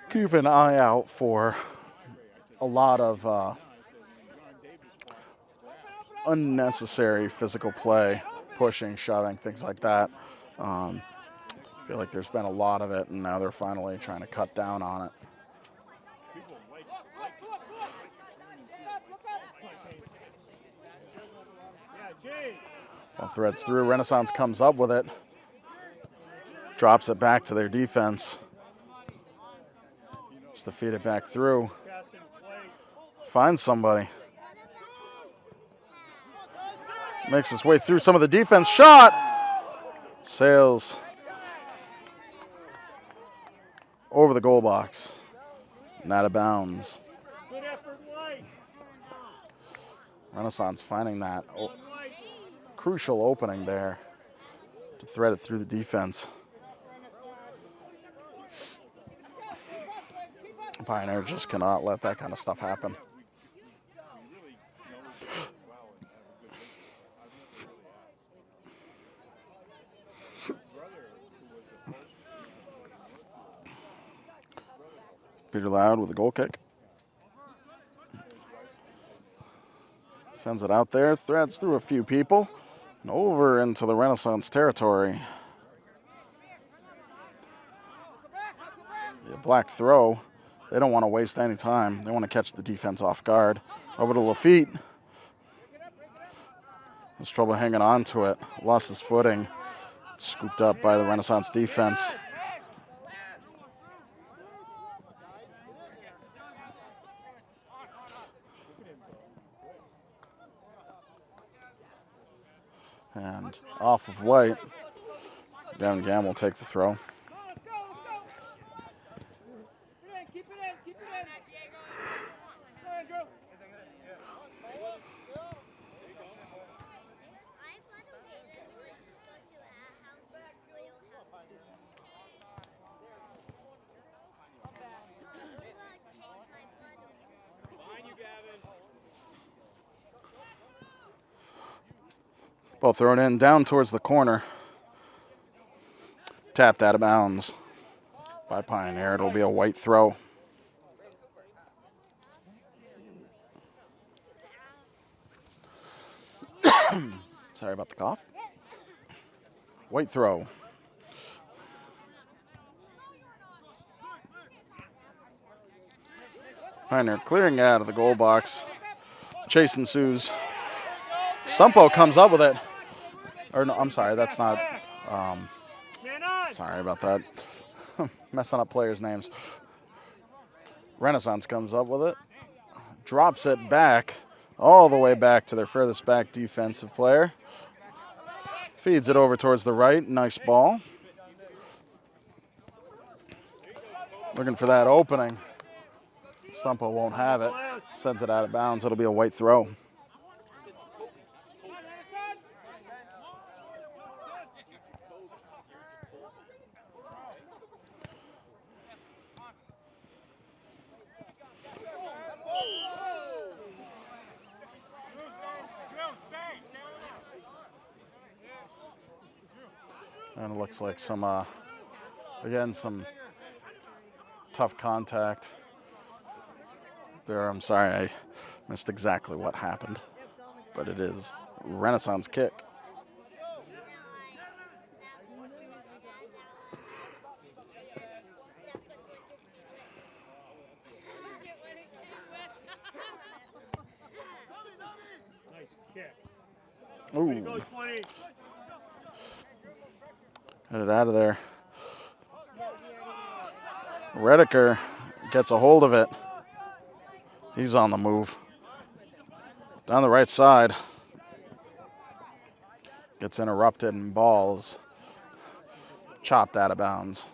keep an eye out for a lot of unnecessary physical play pushing, shoving, things like that. I feel like there's been a lot of it, and now they're finally trying to cut down on it. Ball threads through. Renaissance comes up with it. Drops it back to their defense. Just to feed it back through. Finds somebody. Makes his way through some of the defense. Shot! Sails over the goal box. And out of bounds. Renaissance finding that crucial opening there to thread it through the defense. Pioneer just cannot let that kind of stuff happen. Peter Loud with a goal kick. Sends it out there, threads through a few people, and over into the Renaissance territory. The black throw. They don't want to waste any time. They want to catch the defense off guard. Over to Lafitte. Has trouble hanging on to it. Lost his footing. Scooped up by the Renaissance defense. And off of White. Gavin Gam will take the throw. Ball thrown in down towards the corner. Tapped out of bounds by Pioneer. It'll be a White throw. Sorry about the cough. White throw. Pioneer clearing out of the goal box. Chase ensues. Stumpo comes up with it. Or no, I'm sorry, that's not. Sorry about that. Messing up players' names. Renaissance comes up with it. Drops it back, all the way back to their furthest back defensive player. Feeds it over towards the right. Nice ball. Looking for that opening. Stumpo won't have it. Sends it out of bounds. It'll be a White throw. And it looks like some, again, some tough contact there. I'm sorry, I missed exactly what happened, but it is Renaissance kick. Nice kick. Ooh. Get it out of there. Redeker gets a hold of it. He's on the move. Down the right side. Gets interrupted and balls chopped out of bounds.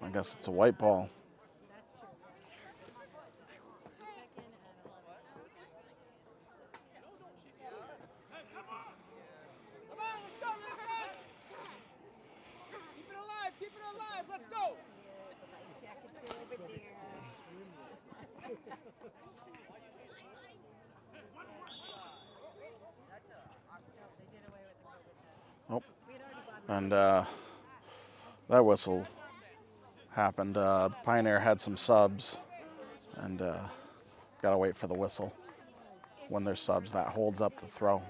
I guess it's a White ball. Oh, and that whistle happened. Pioneer had some subs, and got to wait for the whistle. when there's subs. That holds up the throw.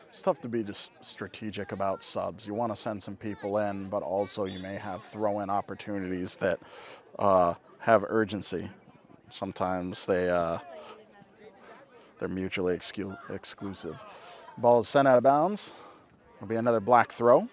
It's tough to be just strategic about subs. You want to send some people in, but also you may have throw-in opportunities that have urgency. Sometimes they're mutually exclusive. Ball is sent out of bounds. It'll be another black throw.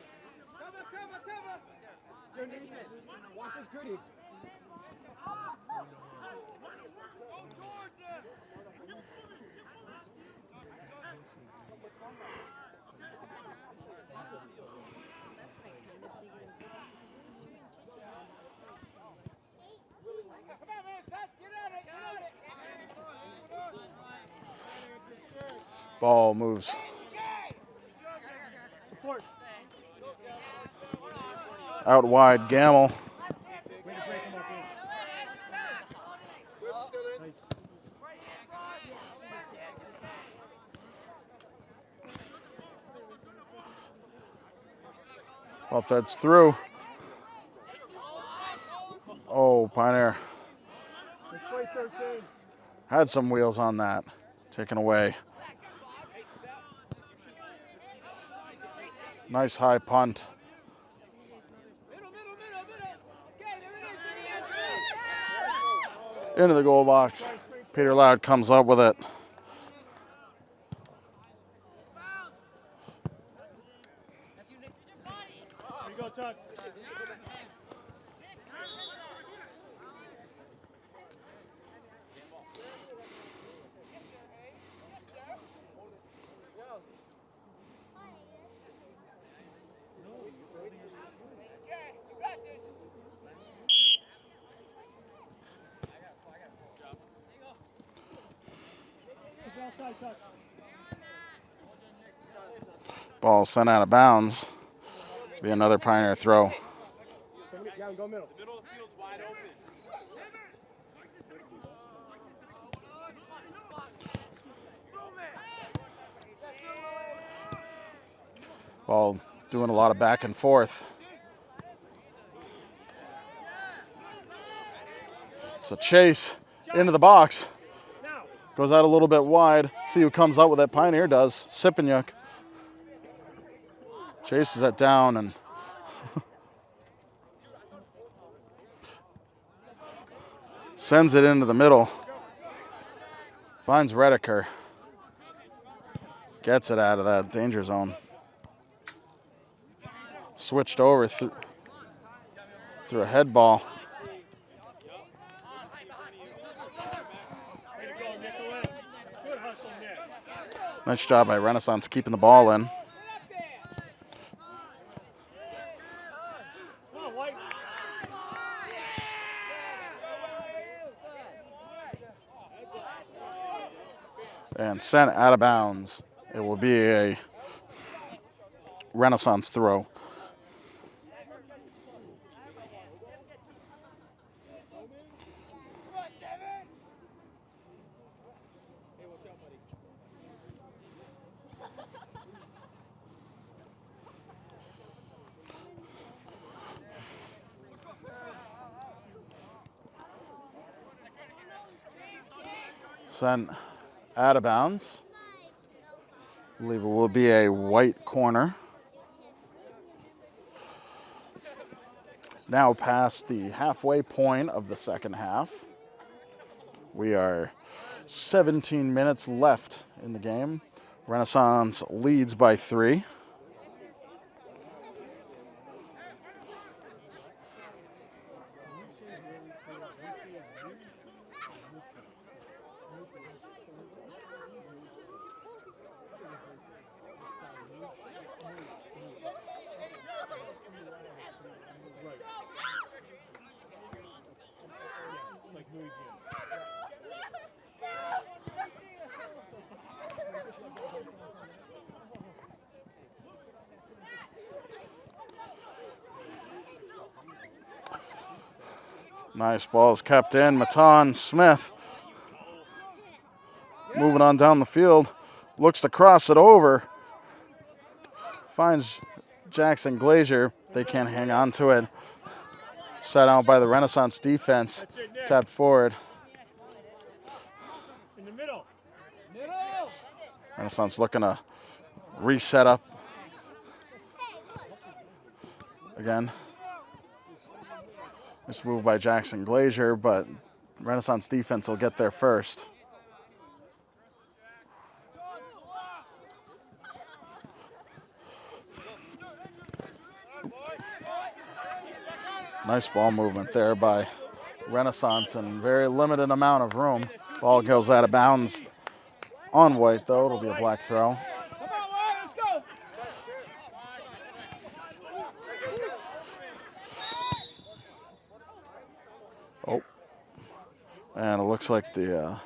Ball moves out wide. Gamble. Ball threads through. Oh, Pioneer had some wheels on that. Taken away. Nice high punt. Into the goal box. Peter Loud comes up with it. Here you go, Tuck. Ball sent out of bounds. Be another Pioneer throw. Go middle. The middle of the field's wide open. Ball doing a lot of back and forth. It's a chase into the box. Goes out a little bit wide. See who comes out with it. Pioneer does. Sipanyuk chases it down and sends it into the middle. Finds Redeker. Gets it out of that danger zone. Switched over through a head ball. Nice job by Renaissance keeping the ball in. And sent out of bounds. It will be a Renaissance throw. Sent out of bounds. I believe it will be a white corner. Now past the halfway point of the second half. We are 17 minutes left in the game. Renaissance leads by 3. Nice ball is kept in. Matan Smith moving on down the field. Looks to cross it over. Finds Jackson Glazier. They can't hang on to it. Set out by the Renaissance defense. Tapped forward. Renaissance looking to reset up again. This move by Jackson Glazier, but Renaissance defense will get there first. Nice ball movement there by Renaissance and very limited amount of room. Ball goes out of bounds on White, though. It'll be a black throw. Come on, White, let's go. Oh. And it looks like the,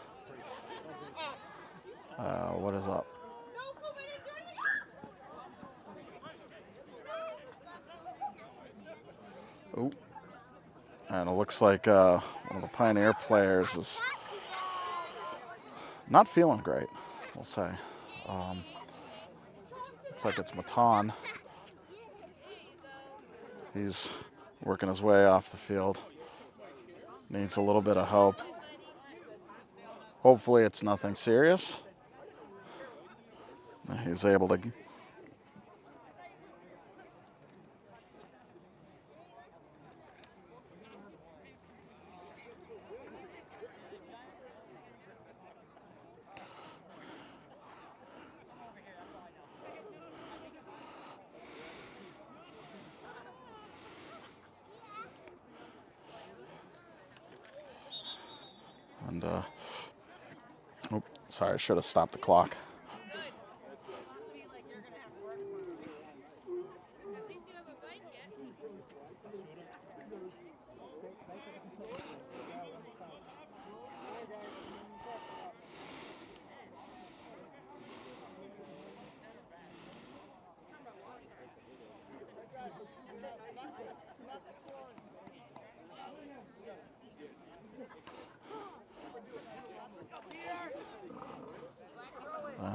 what is up? Oh. And it looks like one of the Pioneer players is not feeling great, we'll say. Looks like it's Matan. He's working his way off the field. Needs a little bit of help. Hopefully it's nothing serious. He's able to oh, sorry, I should have stopped the clock.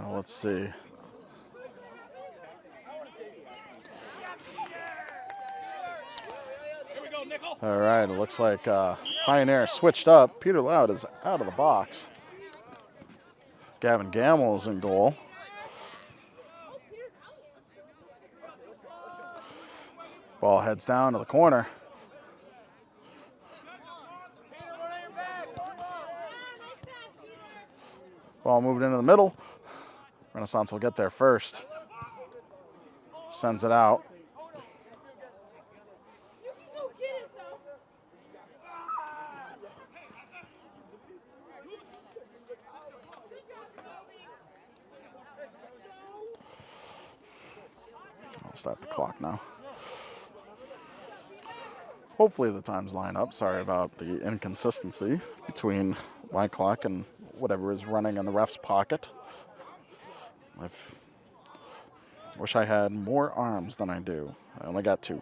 Let's see. All right, it looks like Pioneer switched up. Peter Loud is out of the box. Gavin Gamble is in goal. Ball heads down to the corner. Ball moved into the middle. Renaissance will get there first. Sends it out. I'll start the clock now. Hopefully the times line up. Sorry about the inconsistency between my clock and whatever is running in the ref's pocket. I wish I had more arms than I do. I only got 2.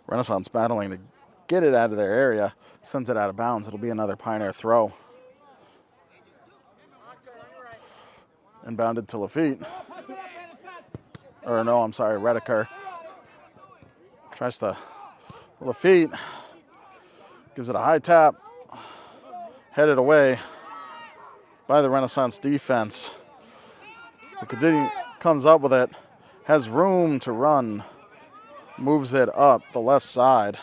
Renaissance battling to get it out of their area. Sends it out of bounds. It'll be another Pioneer throw. Inbounded to Lafitte. Or no, I'm sorry, Rediker. Tries to Lafitte. Gives it a high tap. Headed away by the Renaissance defense. Cadini comes up with it. Has room to run. Moves it up the left side.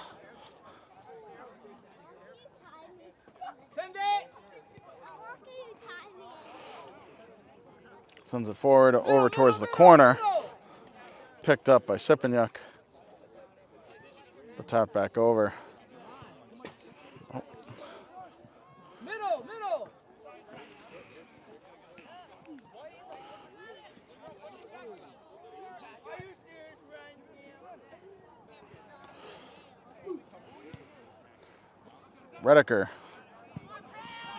Sends it forward over towards the corner. Picked up by Sipanyuk. But tap back over. Oh. Middle. Rediker.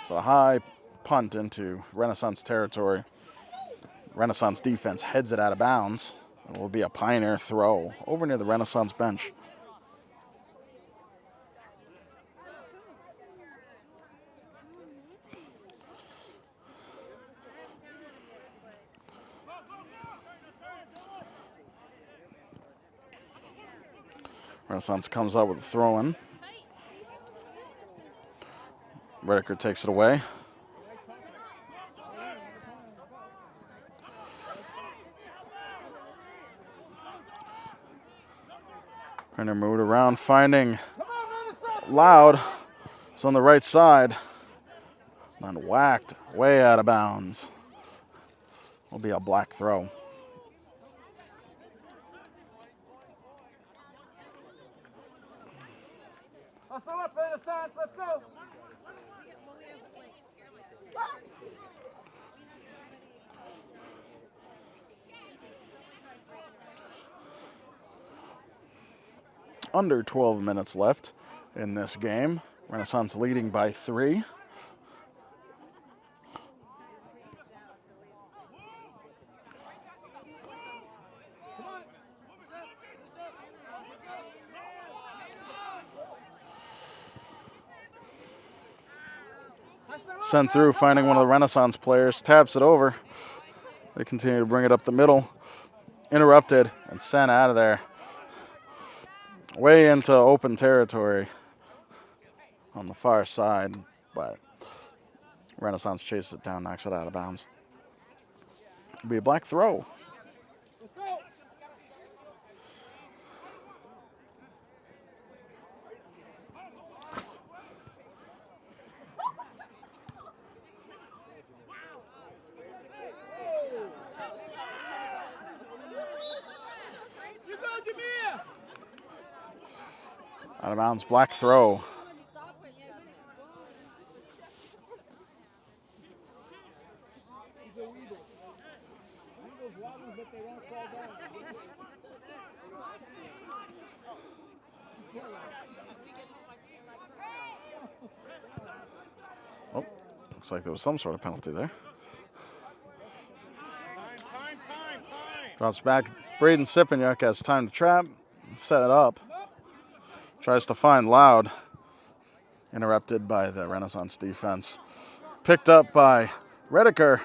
It's a high punt into Renaissance territory. Renaissance defense heads it out of bounds. It will be a Pioneer throw over near the Renaissance bench. Renaissance comes up with a throw-in. Rediker takes it away. Pioneer moved around, finding Loud. It's on the right side. And whacked way out of bounds. Will be a black throw. Hustle up, Renaissance, let's go. Under 12 minutes left in this game. Renaissance leading by 3. Sent through, finding one of the Renaissance players, taps it over. They continue to bring it up the middle. Interrupted and sent out of there. Way into open territory on the far side, but Renaissance chases it down, knocks it out of bounds. It'll be a black throw. Let's go. You go, Jameer. Out of bounds, black throw. Oh, looks like there was some sort of penalty there. Time. Drops back. Braden Sipanyuk has time to trap and set it up. Tries to find Loud. Interrupted by the Renaissance defense. Picked up by Rediker.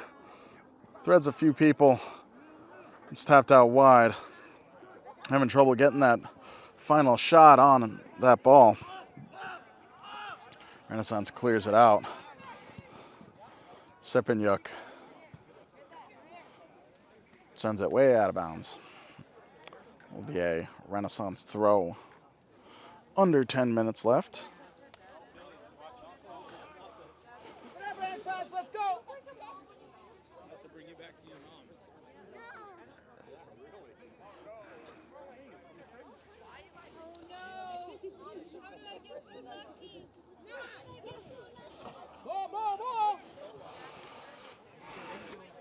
Threads a few people. It's tapped out wide. Having trouble getting that final shot on that ball. Renaissance clears it out. Sipanyuk sends it way out of bounds. Will be a Renaissance throw. Under 10 minutes left. Renaissance, let's go. Ball.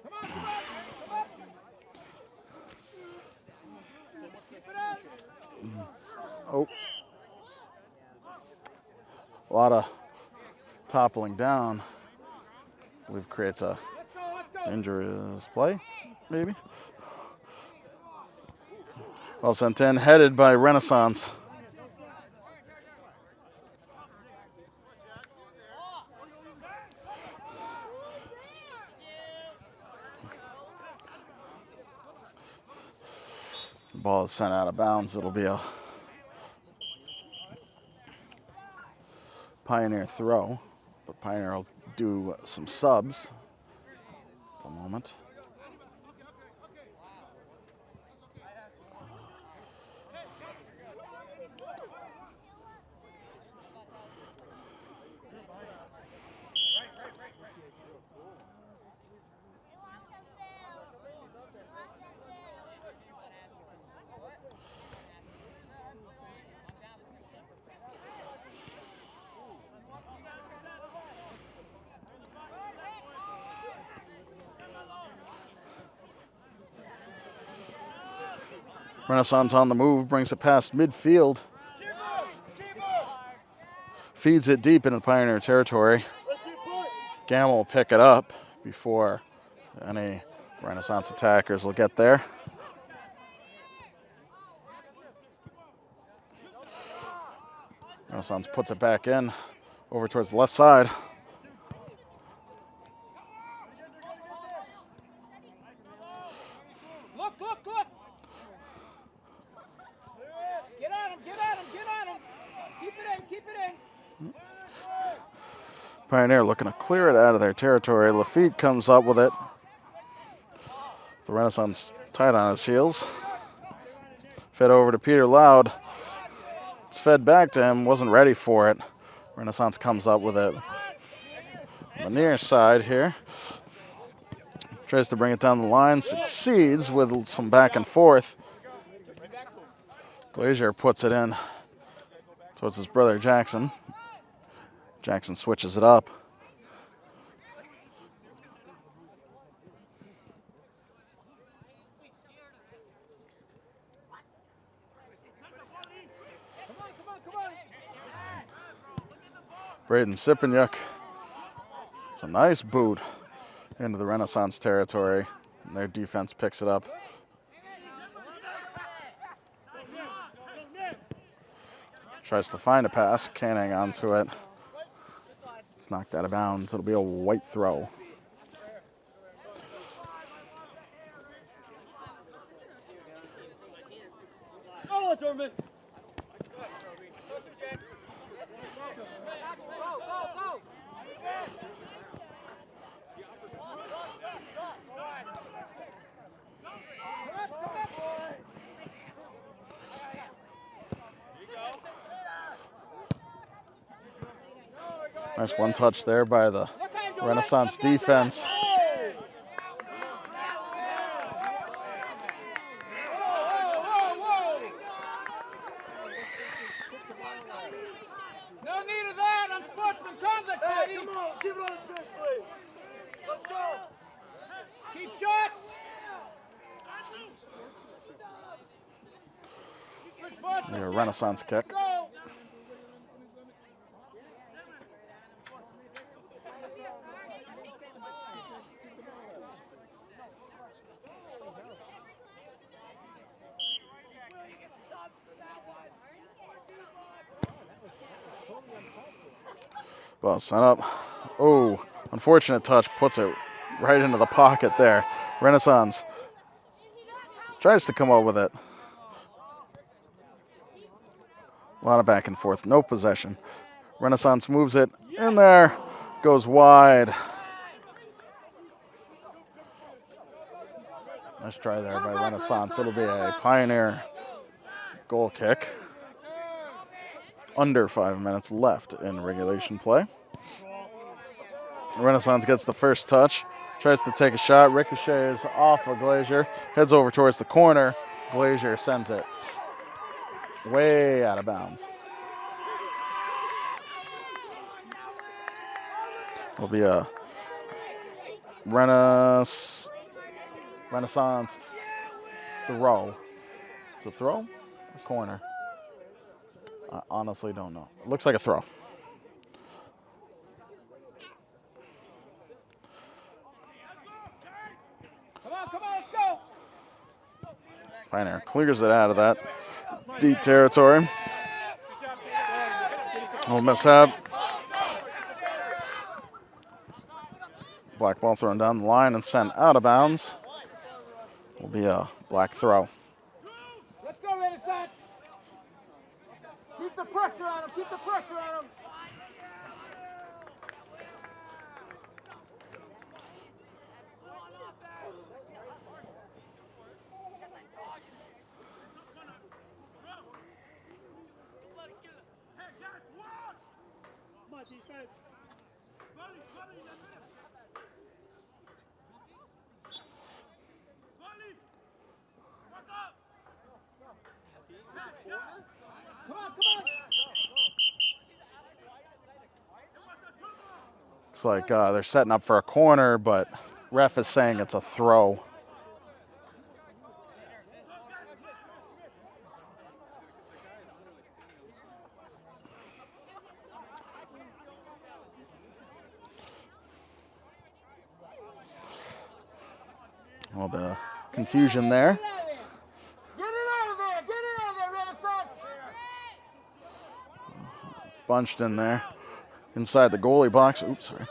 Come on. Keep it up. Oh. A lot of toppling down. I believe creates a Let's go. injurious play, maybe. Well sent in, headed by Renaissance. The ball is sent out of bounds. It'll be a Pioneer throw, but Pioneer will do some subs at the moment. Renaissance on the move, brings it past midfield. Feeds it deep into Pioneer territory. Gamble will pick it up before any Renaissance attackers will get there. Renaissance puts it back in, over towards the left side. Look. Get at him. Keep it in. Pioneer looking to clear it out of their territory. Lafitte comes up with it. The Renaissance tight on his heels. Fed over to Peter Loud. It's fed back to him, wasn't ready for it. Renaissance comes up with it. On the near side here. Tries to bring it down the line, succeeds with some back and forth. Glazier puts it in towards his brother Jackson. Jackson switches it up. Braden Sipanyuk. It's a nice boot into the Renaissance territory. And their defense picks it up. Tries to find a pass, can't hang on to it. It's knocked out of bounds. It'll be a white throw. Oh, it's over. Nice one touch there by the Renaissance defense. No need of that. Unsportsman conduct, Teddy. Come on, keep it on the switch, please. Let's go. Cheap shots. A Renaissance kick. Go. Well, sent up. Oh, unfortunate touch. Puts it right into the pocket there. Renaissance tries to come up with it. A lot of back and forth. No possession. Renaissance moves it in there. Goes wide. Nice try there by Renaissance. It'll be a Pioneer goal kick. Under 5 minutes left in regulation play. Renaissance gets the first touch. Tries to take a shot. Ricochets off of Glazier. Heads over towards the corner. Glazier sends it way out of bounds. Will be a Renaissance throw. It's a throw? A corner? I honestly don't know. It looks like a throw. Come on, let's go. Pioneer clears it out of that deep territory. Little mishap. Black ball thrown down the line and sent out of bounds. Will be a black throw. Let's go, Renaissance. Keep the pressure on him. Keep the pressure on him. Come on. Looks like they're setting up for a corner, but ref is saying it's a throw. A little bit of confusion there. Get it out of there. Get it out of there, Renaissance. Bunched in there. Inside the goalie box. Oops, sorry.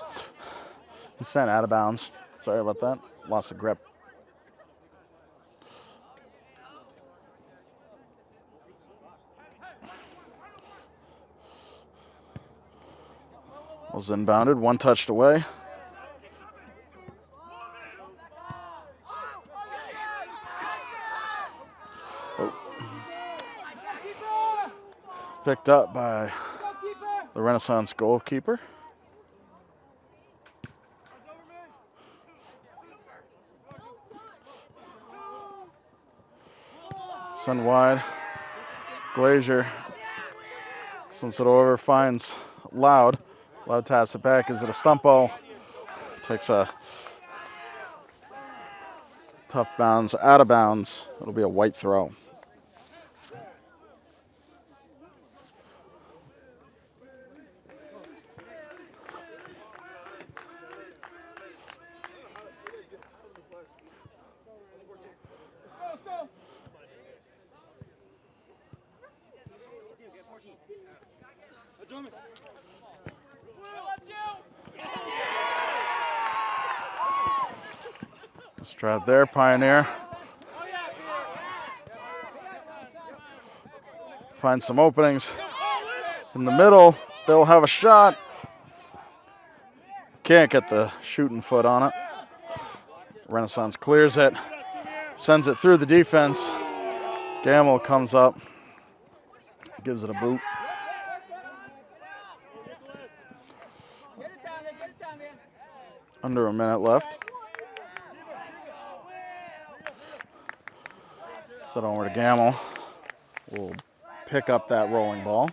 He's sent out of bounds. Sorry about that. Lost of grip. Was inbounded. One touched away. Picked up by the Renaissance goalkeeper. Send wide. Glazier sends it over, finds Loud. Loud taps it back, gives it a stumpo. Takes a tough bounce, out of bounds. It'll be a white throw. Let's try it there, Pioneer. Find some openings. In the middle, they'll have a shot. Can't get the shooting foot on it. Renaissance clears it, sends it through the defense. Gamble comes up, gives it a boot. Under a minute left. Set over to Gamble. We'll pick up that rolling ball.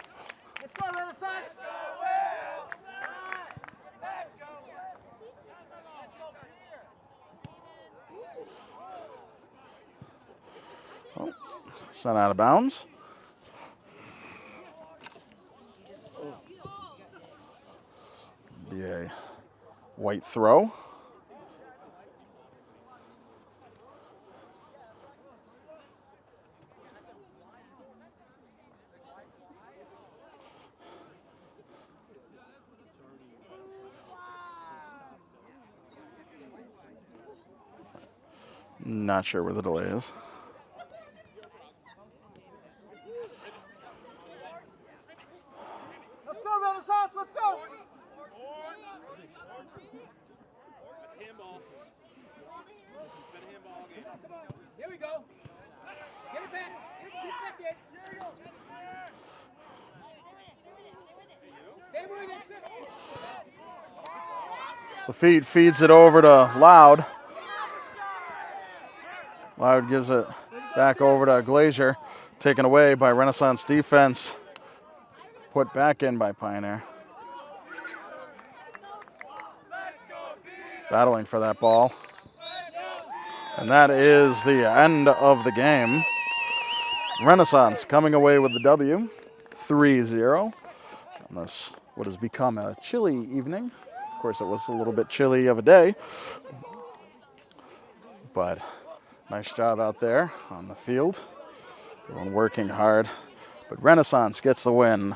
Oh, sent out of bounds. Be a white throw. Not sure where the delay is. Let's go, Renaissance, let's go! Here we go. Get it back. Get it back in. Stay with it. The feed feeds it over to Loud. Loud gives it back over to Glazier. Taken away by Renaissance defense. Put back in by Pioneer. Battling for that ball. And that is the end of the game. Renaissance coming away with the W, 3-0. On this, what has become a chilly evening. Of course, it was a little bit chilly of a day. But nice job out there on the field. Everyone working hard. But Renaissance gets the win.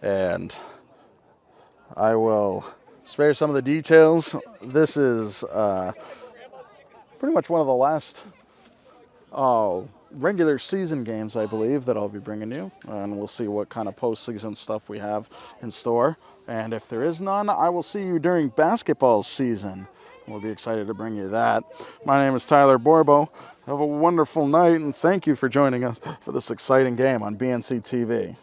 And I will spare some of the details. This is pretty much one of the last regular season games, I believe, that I'll be bringing you. And we'll see what kind of postseason stuff we have in store. And if there is none, I will see you during basketball season. We'll be excited to bring you that. My name is Tyler Borbo. Have a wonderful night, and thank you for joining us for this exciting game on BNC TV.